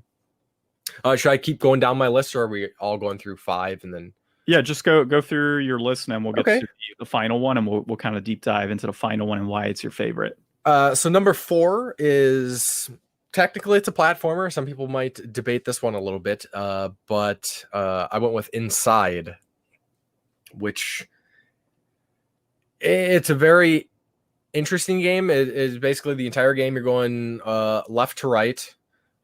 Should I keep going down my list, or are we all going through 5 and then? Yeah, just go through your list, and then we'll get Okay. to the final one, and we'll kind of deep dive into the final one and why it's your favorite. So number 4 is technically it's a platformer. Some people might debate this one a little bit, but I went with Inside, which it's a very interesting game. It is basically the entire game. You're going left to right,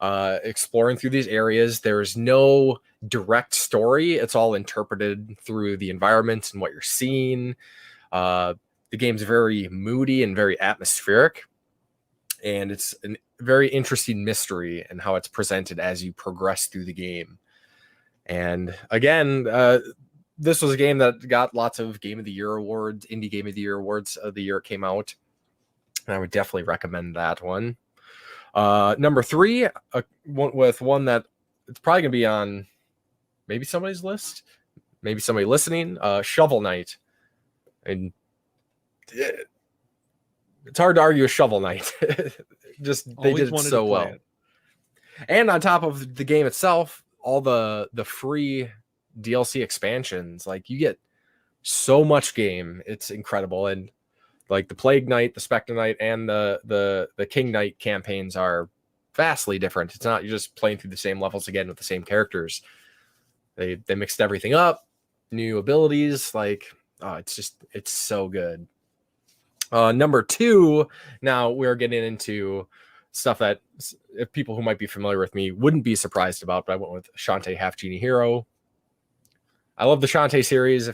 exploring through these areas. There's no direct story. It's all interpreted through the environment and what you're seeing. The game's very moody and very atmospheric, and it's a very interesting mystery and how it's presented as you progress through the game. And again, this was a game that got lots of Game of the Year awards, Indie Game of the Year awards of the year it came out. And I would definitely recommend that one. Number 3, went with one that it's probably going to be on maybe somebody's list, maybe somebody listening, Shovel Knight. And it's hard to argue with Shovel Knight. Just they Always did it wanted so to play well. it. And on top of the game itself, all the free DLC expansions, like you get so much game. It's incredible. And like the Plague Knight, the Spectre Knight, and the King Knight campaigns are vastly different. It's not you're just playing through the same levels again with the same characters. They mixed everything up, new abilities. Like it's so good. Number 2, now we're getting into stuff that if people who might be familiar with me wouldn't be surprised about, but I went with Shantae Half Genie Hero. I love the Shantae series.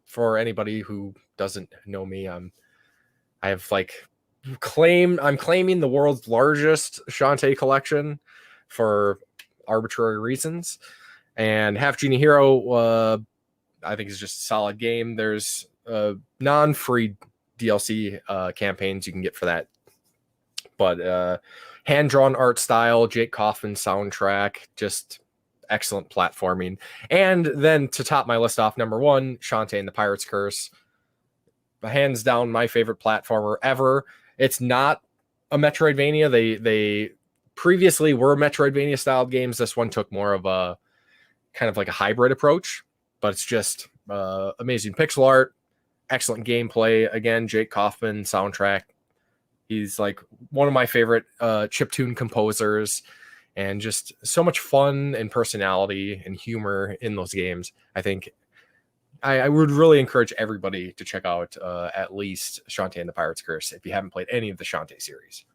For anybody who doesn't know me, I'm claiming the world's largest Shantae collection for arbitrary reasons. And Half Genie Hero, I think is just a solid game. There's non-free DLC campaigns you can get for that, but hand-drawn art style, Jake Kaufman soundtrack, just excellent platforming. And then to top my list off, number 1, Shantae and the Pirate's Curse, hands down my favorite platformer ever. It's not a Metroidvania. They previously were Metroidvania styled games. This one took more of a kind of like a hybrid approach, but it's just amazing pixel art, excellent gameplay. Again, Jake Kaufman soundtrack. He's like one of my favorite chiptune composers, and just so much fun and personality and humor in those games. I think I would really encourage everybody to check out at least Shantae and the Pirate's Curse if you haven't played any of the Shantae series.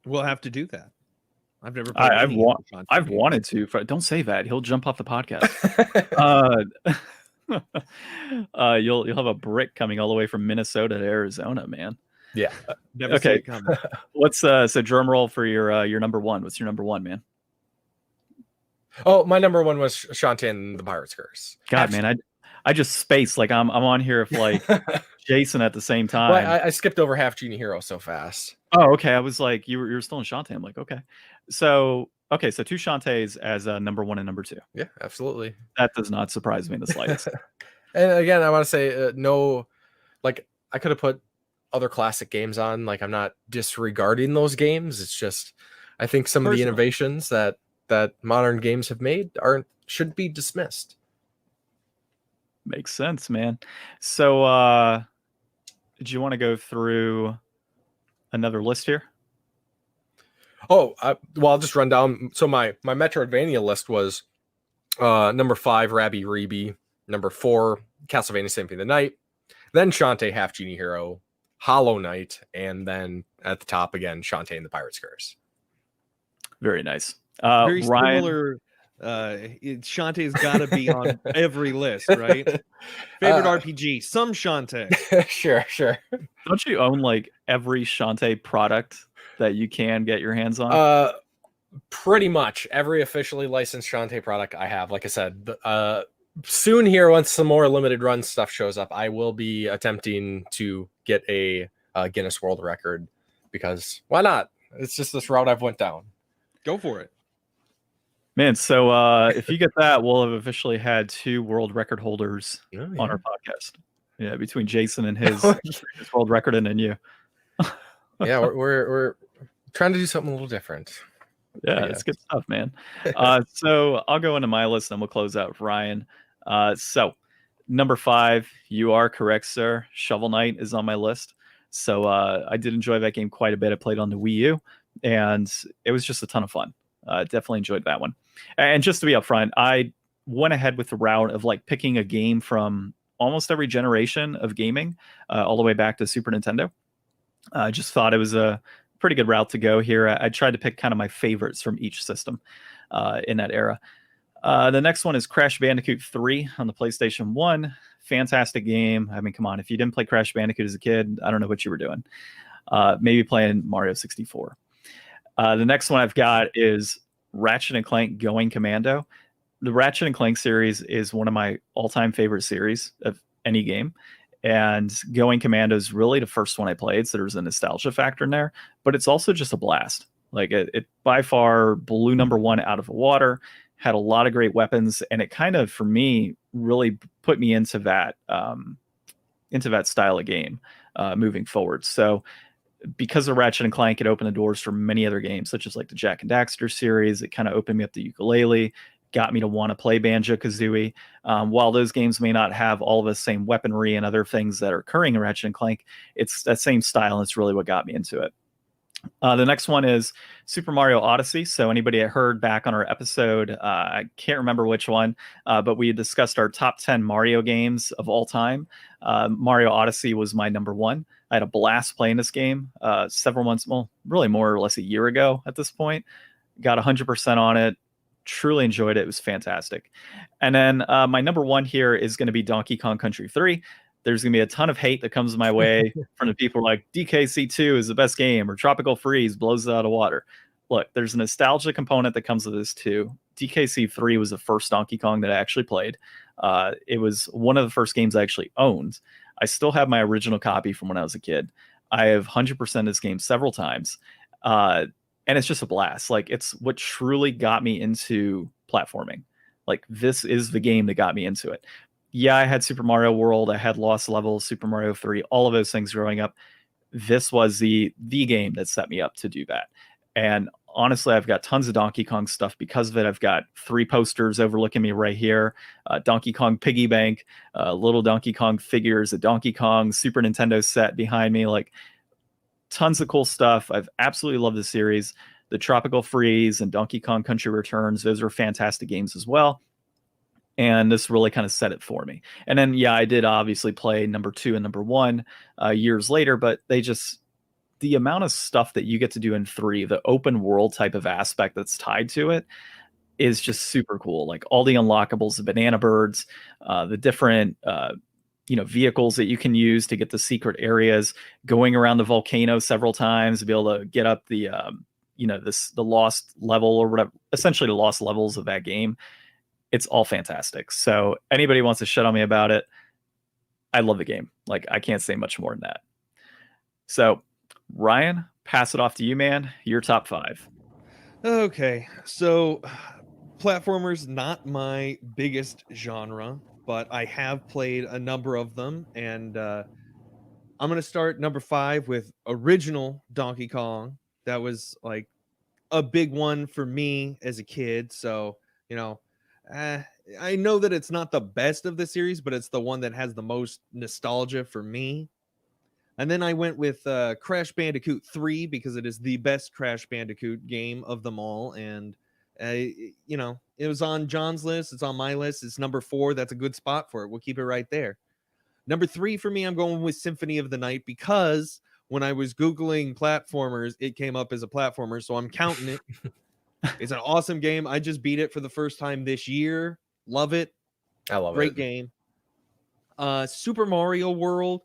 We'll have to do that. I've never played I've any of the Shantae I've games. wanted to. Don't say that. He'll jump off the podcast. You'll have a brick coming all the way from Minnesota to Arizona, man. Yeah. Never Okay. see it coming. What's so drum roll for your number 1? What's your number 1, man? Oh, my number 1 was Shantae and the Pirate's Curse. God, man, I just spaced like I'm on here with like Jason at the same time. Well, I skipped over Half Genie Hero so fast. Oh, okay. I was like, you were still in Shantae. I'm like, okay. So 2 Shantaes as number 1 and number 2. Yeah, absolutely. That does not surprise me in the slightest. And again, I want to say no, like I could have put other classic games on. Like I'm not disregarding those games. It's just I think some of the Personal. innovations that that modern games have made should be dismissed. Makes sense, man. So, do you want to go through another list here? Well, I'll just run down. So my Metroidvania list was number 5, Rabbi Rebi, number 4, Castlevania Symphony of the Night, then Shantae Half Genie Hero, Hollow Knight, and then at the top again, Shantae and the Pirate's Curse. Very nice. Very Ryan, similar. Shantae's got to be on every list, right? Favorite RPG, some Shantae. Sure. don't you own like every Shantae product that you can get your hands on? Pretty much every officially licensed Shantae product I have. Like I said, soon here, once some more limited run stuff shows up, I will be attempting to get a Guinness World Record, because why not? It's just this route I've went down. Go for it. Man, so if you get that, we'll have officially had 2 world record holders on our podcast. Yeah, between Jason and his world record and then you. Yeah, we're trying to do something a little different. Yeah, it's good stuff, man. So I'll go into my list and we'll close out with Ryan. So number 5, you are correct, sir. Shovel Knight is on my list. So I did enjoy that game quite a bit. I played on the Wii U, and it was just a ton of fun. Definitely enjoyed that one. And just to be upfront, I went ahead with the route of like picking a game from almost every generation of gaming, all the way back to Super Nintendo. I just thought it was a pretty good route to go here. I tried to pick kind of my favorites from each system in that era. The next one is Crash Bandicoot 3 on the PlayStation 1. Fantastic game. I mean, come on. If you didn't play Crash Bandicoot as a kid, I don't know what you were doing. Maybe playing Mario 64. The next one I've got is Ratchet and Clank Going Commando. The Ratchet and Clank series is one of my all-time favorite series of any game. And Going Commando is really the first one I played, so there's a nostalgia factor in there. But it's also just a blast. Like it by far blew number 1 out of the water, had a lot of great weapons, and it kind of, for me, really put me into that style of game moving forward. So because of Ratchet and Clank, it opened the doors for many other games, such as like the Jak and Daxter series. It kind of opened me up to ukulele, got me to want to play Banjo-Kazooie. While those games may not have all of the same weaponry and other things that are occurring in Ratchet and Clank, it's that same style, and it's really what got me into it. The next one is Super Mario Odyssey. So anybody that heard back on our episode, I can't remember which one, but we discussed our top 10 Mario games of all time. Mario Odyssey was my number 1. I had a blast playing this game several months, well, really more or less a year ago at this point. Got 100% on it. Truly enjoyed it. It was fantastic. And then my number 1 here is going to be Donkey Kong Country 3. There's going to be a ton of hate that comes my way from the people like DKC2 is the best game, or Tropical Freeze blows it out of water. Look, there's a nostalgia component that comes with this too. DKC3 was the first Donkey Kong that I actually played. It was one of the first games I actually owned. I still have my original copy from when I was a kid. I have 100% this game several times. And it's just a blast. Like, it's what truly got me into platforming. Like, this is the game that got me into it. Yeah, I had Super Mario World. I had Lost Levels, Super Mario 3, all of those things growing up. This was the game that set me up to do that. And honestly, I've got tons of Donkey Kong stuff because of it. I've got 3 posters overlooking me right here. Donkey Kong Piggy Bank, little Donkey Kong figures, a Donkey Kong Super Nintendo set behind me. Like, tons of cool stuff. I've absolutely loved the series. The Tropical Freeze and Donkey Kong Country Returns, those are fantastic games as well. And this really kind of set it for me. And then, yeah, I did obviously play number 2 and number 1 years later, but the amount of stuff that you get to do in 3, the open world type of aspect that's tied to it, is just super cool. Like all the unlockables, the banana birds, the different vehicles that you can use to get the secret areas, going around the volcano several times to be able to get up the the lost level or whatever, essentially the lost levels of that game. It's all fantastic. So anybody wants to shit on me about it, I love the game. Like, I can't say much more than that. So Ryan, pass it off to you, man. Your top 5. Okay, so platformers, not my biggest genre, but I have played a number of them, and I'm going to start number 5 with original Donkey Kong. That was like a big one for me as a kid. So, you know, I know that it's not the best of the series, but it's the one that has the most nostalgia for me. And then I went with Crash Bandicoot 3 because it is the best Crash Bandicoot game of them all. And, you know, it was on John's list. It's on my list. It's number 4. That's a good spot for it. We'll keep it right there. Number 3 for me, I'm going with Symphony of the Night because when I was Googling platformers, it came up as a platformer. So I'm counting it. It's an awesome game. I just beat it for the first time this year. Love it. I love Great it. game. Super Mario World,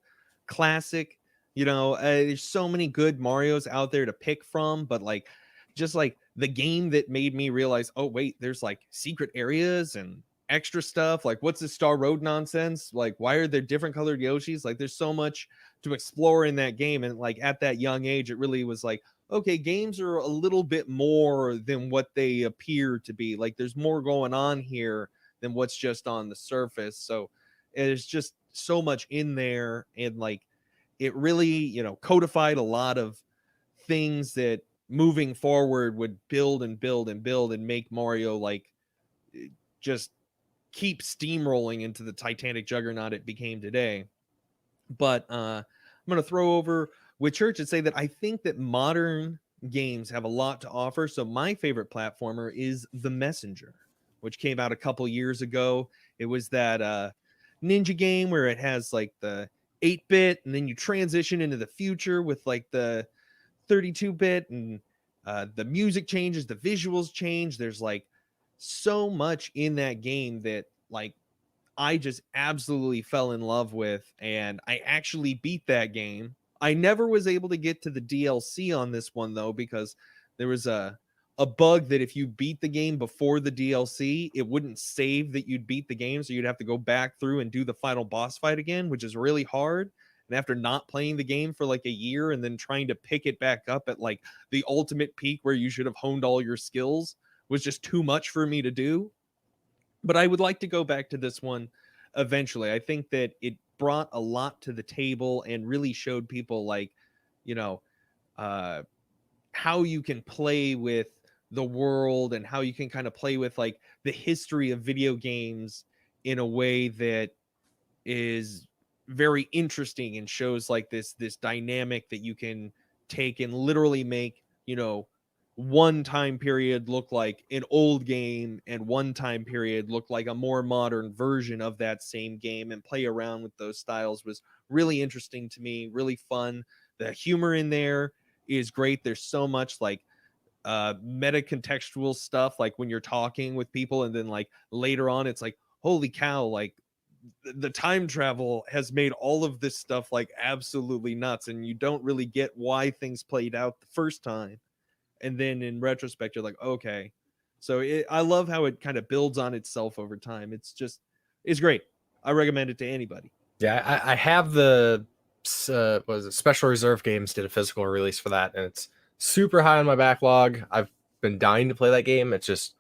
classic. You know, there's so many good Marios out there to pick from, but like, just like the game that made me realize, oh wait, there's like secret areas and extra stuff. Like, what's this Star Road nonsense? Like, why are there different colored Yoshis? Like, there's so much to explore in that game. And like at that young age, it really was like, okay, games are a little bit more than what they appear to be. Like, there's more going on here than what's just on the surface. So there's just so much in there, and like it really, you know, codified a lot of things that moving forward would build and build and build and make Mario like just keep steamrolling into the titanic juggernaut it became today. But I'm going to throw over with Church and say that I think that modern games have a lot to offer. So my favorite platformer is The Messenger, which came out a couple years ago. It was that ninja game where it has like the 8-bit and then you transition into the future with like the 32-bit, and the music changes, the visuals change. There's like so much in that game that like I just absolutely fell in love with, and I actually beat that game. I never was able to get to the DLC on this one though, because there was a bug that if you beat the game before the DLC, it wouldn't save that you'd beat the game. So you'd have to go back through and do the final boss fight again, which is really hard. And after not playing the game for like a year and then trying to pick it back up at like the ultimate peak where you should have honed all your skills was just too much for me to do. But I would like to go back to this one eventually. I think that it brought a lot to the table and really showed people like, you know, how you can play with the world and how you can kind of play with like the history of video games in a way that is very interesting and shows like this dynamic that you can take and literally make, you know, one time period look like an old game and one time period look like a more modern version of that same game, and play around with those styles was really interesting to me, really fun. The humor in there is great. There's so much like meta contextual stuff, like when you're talking with people and then like later on it's like, holy cow, like the time travel has made all of this stuff like absolutely nuts, and you don't really get why things played out the first time, and then in retrospect you're like, okay. So I love how it kind of builds on itself over time. It's great. I recommend it to anybody. Yeah, I have the was it Special Reserve Games did a physical release for that, and it's super high on my backlog. I've been dying to play that game. It's just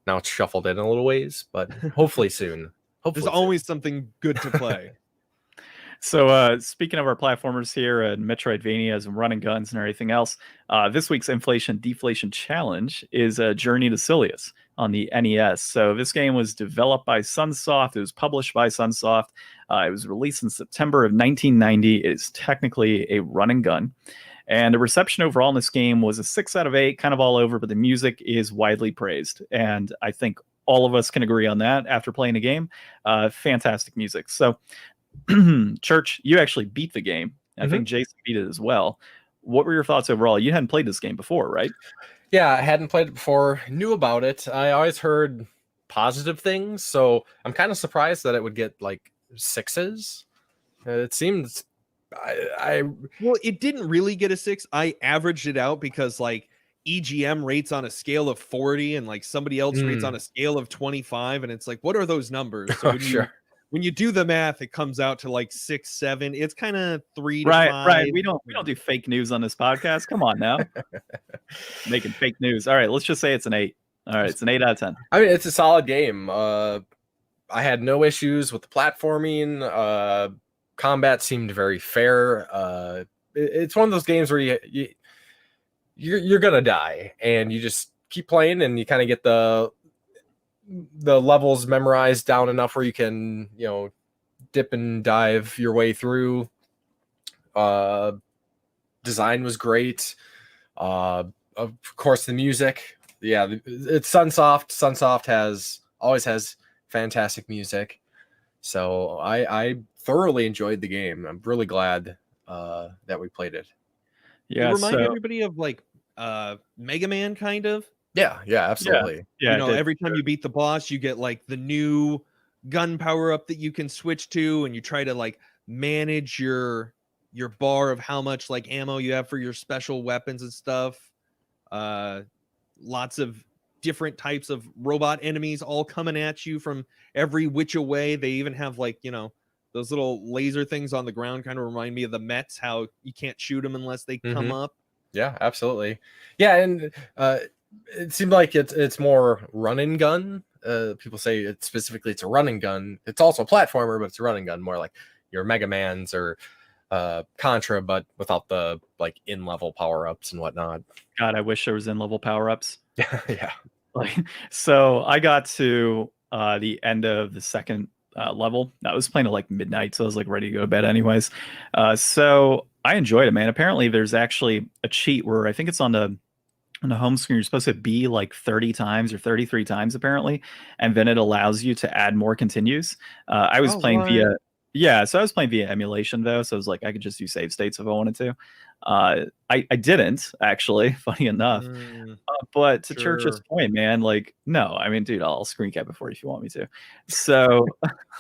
now it's shuffled in a little ways, but hopefully soon. There's always something good to play. So speaking of our platformers here and Metroidvanias and running guns and everything else, this week's Inflation Deflation Challenge is a Journey to Silius on the NES. So this game was developed by Sunsoft. It was published by Sunsoft. It was released in September of 1990. It is technically a run and gun. And the reception overall in this game was a 6 out of 8, kind of all over, but the music is widely praised. And I think all of us can agree on that after playing the game. Fantastic music. So, Church, you actually beat the game. I think Jason beat it as well. What were your thoughts overall? You hadn't played this game before, right? Yeah, I hadn't played it before, knew about it. I always heard positive things, so I'm kind of surprised that it would get like 6s. It seems well, it didn't really get a 6. I averaged it out because like EGM rates on a scale of 40 and like somebody else rates on a scale of 25, and it's like, what are those numbers? So when you do the math, it comes out to like 6, 7. It's kind of 3 to 5. Right. We don't do fake news on this podcast. Come on now. Making fake news. All right, let's just say it's an 8. All right, it's an 8 out of 10. I mean, it's a solid game. I had no issues with the platforming. Combat seemed very fair. It's one of those games where you you're gonna die, and you just keep playing, and you kind of get the levels memorized down enough where you can, dip and dive your way through. Design was great. Of course, the music. Yeah, it's Sunsoft. Sunsoft always has fantastic music. So I thoroughly enjoyed the game. I'm really glad that we played it. Yeah, it reminded everybody of like Mega Man, kind of. Yeah, absolutely. Yeah, every time you beat the boss, you get like the new gun power up that you can switch to, and you try to like manage your bar of how much like ammo you have for your special weapons and stuff. Lots of different types of robot enemies all coming at you from every which way. They even have like, those little laser things on the ground, kind of remind me of the Mets, how you can't shoot them unless they come up. Yeah, absolutely. Yeah, and it seemed like it's more run and gun. People say it's a run and gun. It's also a platformer, but it's a run and gun, more like your Mega Mans or Contra, but without the like in-level power-ups and whatnot. God, I wish there was in-level power-ups. Yeah. So I got to the end of the second level. I was playing at like midnight, so I was like ready to go to bed anyways. So I enjoyed it, man. Apparently there's actually a cheat where I think it's on the home screen, you're supposed to be like 30 times or 33 times apparently, and then it allows you to add more continues. I was playing via emulation though, so it was like I could just do save states if I wanted to. I didn't actually, funny enough. But to Church's point, man, like, no, I mean, dude, I'll screen cap it for you if you want me to. So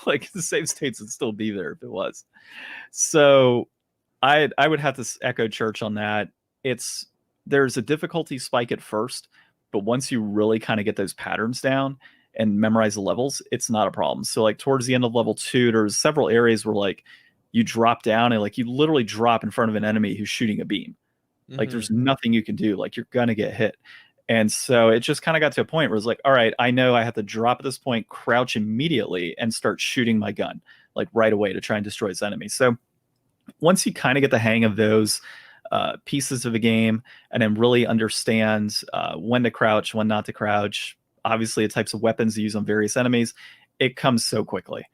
like the save states would still be there if it was. So I would have to echo Church on that. There's a difficulty spike at first, but once you really kind of get those patterns down and memorize the levels, it's not a problem. So like towards the end of level 2, there's several areas where like you drop down and like you literally drop in front of an enemy who's shooting a beam. Like there's nothing you can do. Like you're gonna get hit. And so it just kind of got to a point where it's like, all right, I know I have to drop at this point, crouch immediately, and start shooting my gun like right away to try and destroy this enemy. So once you kind of get the hang of those pieces of the game and then really understand when to crouch, when not to crouch, obviously the types of weapons to use on various enemies, it comes so quickly.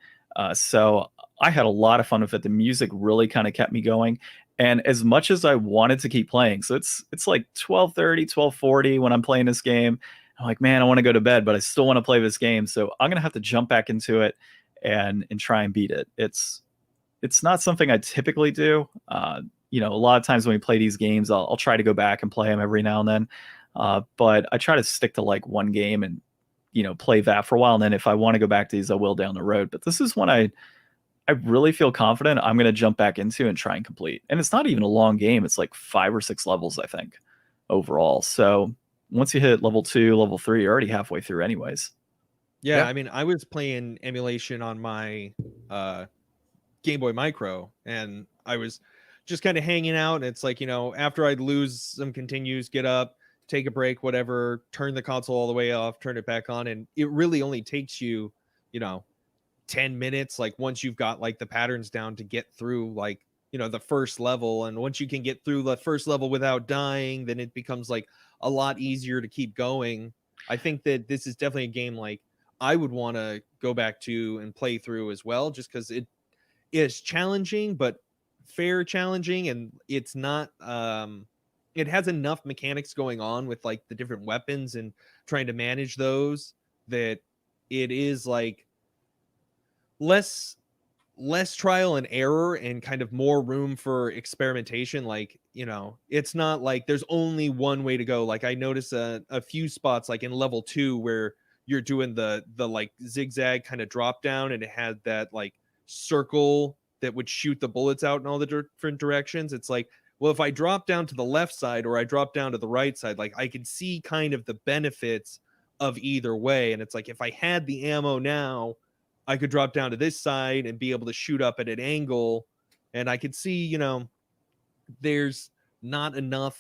So I had a lot of fun with it. The music really kind of kept me going. And as much as I wanted to keep playing, so it's like 12:30, 12:40 when I'm playing this game. I'm like, man, I want to go to bed, but I still want to play this game. So I'm gonna have to jump back into it and try and beat it. It's not something I typically do. A lot of times when we play these games, I'll try to go back and play them every now and then. But I try to stick to like one game and play that for a while. And then if I want to go back to these, I will down the road. But this is one I really feel confident I'm going to jump back into and try and complete. And it's not even a long game. It's like 5 or 6 levels, I think, overall. So once you hit level 2, level 3, you're already halfway through anyways. Yeah, I mean, I was playing emulation on my Game Boy Micro, and I was just kind of hanging out. And it's like, after I'd lose some continues, get up, take a break, whatever, turn the console all the way off, turn it back on. And it really only takes you, 10 minutes, like once you've got like the patterns down to get through like, the first level. And once you can get through the first level without dying, then it becomes like a lot easier to keep going. I think that this is definitely a game like I would want to go back to and play through as well, just because it is challenging, but fair challenging. And it's not, it has enough mechanics going on with like the different weapons and trying to manage those that it is like less trial and error and kind of more room for experimentation. Like, it's not like there's only one way to go. Like I noticed a few spots like in level 2 where you're doing the like zigzag kind of drop down, and it had that like circle that would shoot the bullets out in all the different directions. It's like, well, if I drop down to the left side or I drop down to the right side, like I can see kind of the benefits of either way. And it's like, if I had the ammo now, I could drop down to this side and be able to shoot up at an angle. And I could see, there's not enough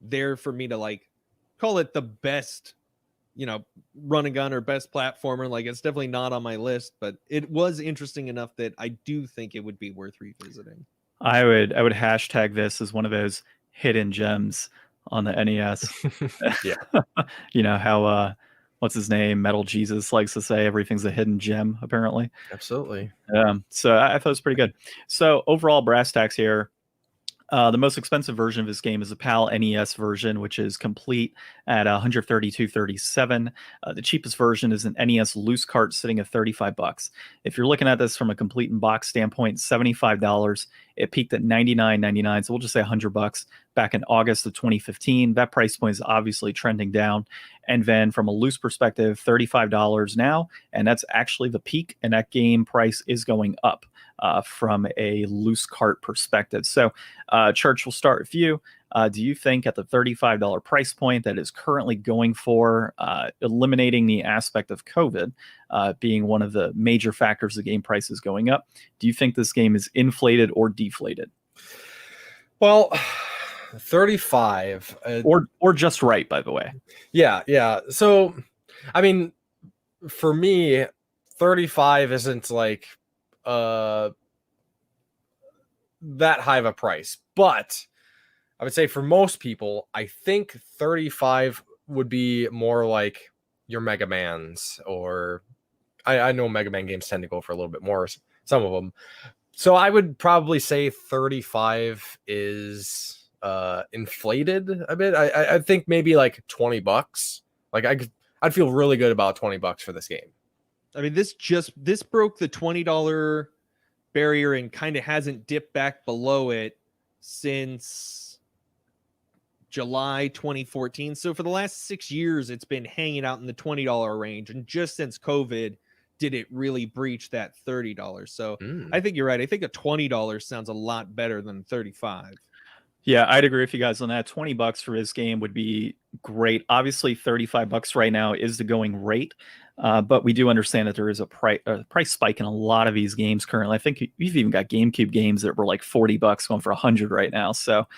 there for me to like call it the best, run and gun or best platformer. Like it's definitely not on my list, but it was interesting enough that I do think it would be worth revisiting. I would hashtag this as one of those hidden gems on the NES. Yeah. You know how what's his name, Metal Jesus, likes to say everything's a hidden gem, apparently. Absolutely. So I thought it was pretty good. So overall, brass tacks here. The most expensive version of this game is the PAL NES version, which is complete at $132.37. The cheapest version is an NES loose cart sitting at $35. If you're looking at this from a complete in box standpoint, $75. It peaked at $99.99, so we'll just say $100 back in August of 2015. That price point is obviously trending down. And then from a loose perspective, $35 now, and that's actually the peak, and that game price is going up from a loose cart perspective. So, Church, we'll start with you. Do you think at the $35 price point that is currently going for, eliminating the aspect of COVID being one of the major factors the game price is going up, do you think this game is inflated or deflated? Well, 35 or just right, by the way. Yeah. So, I mean, for me, 35 isn't like that high of a price, but I would say for most people, I think 35 would be more like your Mega Mans, or I know Mega Man games tend to go for a little bit more, some of them. So I would probably say 35 is inflated a bit. I think maybe like $20. Like I'd feel really good about $20 for this game. I mean, this broke the $20 barrier and kind of hasn't dipped back below it since July 2014. So for the last 6 years, it's been hanging out in the $20 range. And just since COVID, did it really breach that $30? So I think you're right. I think a $20 sounds a lot better than 35. Yeah, I'd agree with you guys on that. $20 for this game would be great. Obviously, $35 right now is the going rate, but we do understand that there is a price spike in a lot of these games currently. I think you've even got GameCube games that were like $40 going for $100 right now. So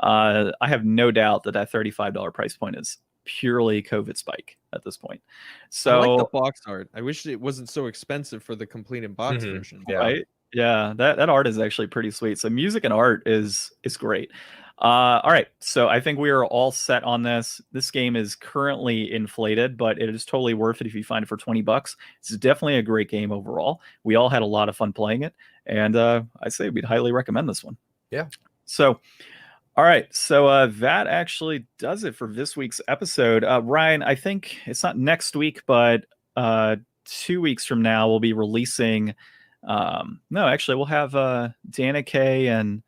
I have no doubt that $35 price point is purely COVID spike at this point. So I like the box art. I wish it wasn't so expensive for the complete in box version. Yeah. Right? Yeah, that art is actually pretty sweet. So music and art is great. All right, so I think we are all set on this. This game is currently inflated, but it is totally worth it if you find it for $20. It's definitely a great game overall. We all had a lot of fun playing it, and I say we'd highly recommend this one. Yeah. So, all right, so that actually does it for this week's episode. Ryan, I think it's not next week, but 2 weeks from now we'll be releasing. No, actually, we'll have Danica and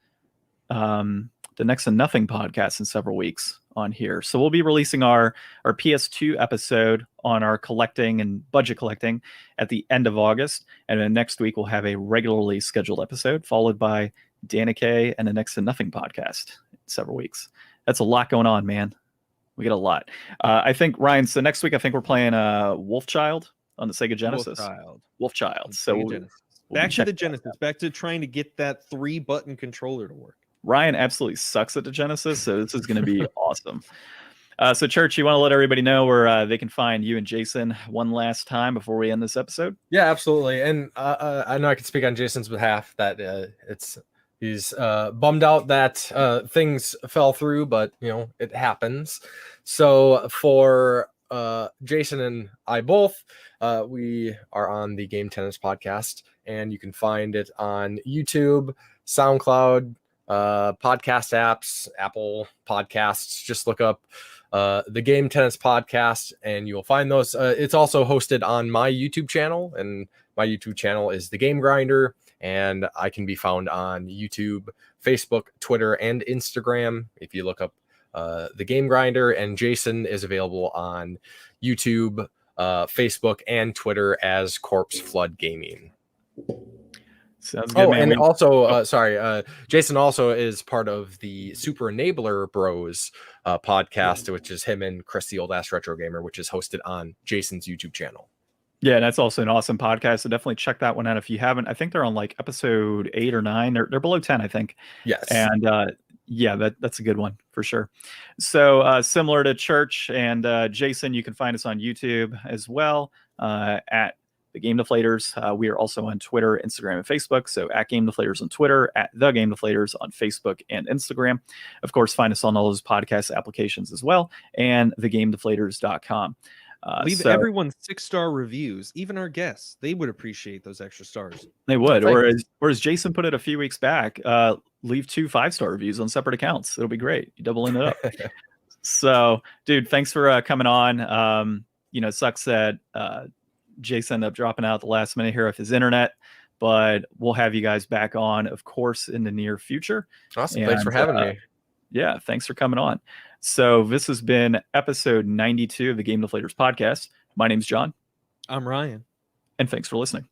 the Next to Nothing podcast in several weeks on here. So we'll be releasing our PS2 episode on our collecting and budget collecting at the end of August. And then next week, we'll have a regularly scheduled episode followed by Danica and the Next to Nothing podcast in several weeks. That's a lot going on, man. We get a lot. I think, Ryan, so next week, I think we're playing Wolfchild on the Sega Genesis. Wolfchild. So back to the Genesis, back to trying to get that 3-button controller to work. Ryan absolutely sucks at the Genesis, so this is going to be awesome. So, Church, you want to let everybody know where they can find you and Jason one last time before we end this episode? Yeah, absolutely. And I know I can speak on Jason's behalf that he's bummed out that things fell through, but it happens. So for Jason and I both, we are on the Game Tenants podcast, and you can find it on YouTube, SoundCloud, podcast apps, Apple Podcasts. Just look up the Game Tenants podcast and you'll find those. It's also hosted on my YouTube channel, and my YouTube channel is The Game Grinder, and I can be found on YouTube, Facebook, Twitter, and Instagram if you look up The Game Grinder. And Jason is available on YouTube, Facebook, and Twitter as Corpse Flood Gaming. Sounds good, man. And also, Jason also is part of the Super Enabler Bros podcast, which is him and Chris, the Old Ass Retro Gamer, which is hosted on Jason's YouTube channel. Yeah, that's also an awesome podcast. So definitely check that one out if you haven't. I think they're on like episode 8 or 9. They're below 10, I think. Yes. And yeah, that's a good one for sure. So similar to Church and Jason, you can find us on YouTube as well at the Game Deflators. We are also on Twitter, Instagram, and Facebook. So at Game Deflators on Twitter, at the Game Deflators on Facebook and Instagram. Of course, find us on all those podcast applications as well, and thegamedeflators.com. Leave everyone 6-star reviews, even our guests. They would appreciate those extra stars. They would. Or as Jason put it a few weeks back, leave 2 5-star reviews on separate accounts. It'll be great. You doubling it up. So, dude, thanks for coming on. It sucks that Jason ended up dropping out at the last minute here of his internet, but we'll have you guys back on, of course, in the near future. Awesome. Thanks for having me. Yeah, thanks for coming on. So this has been episode 92 of the Game Deflators Podcast. My name's John. I'm Ryan. And thanks for listening.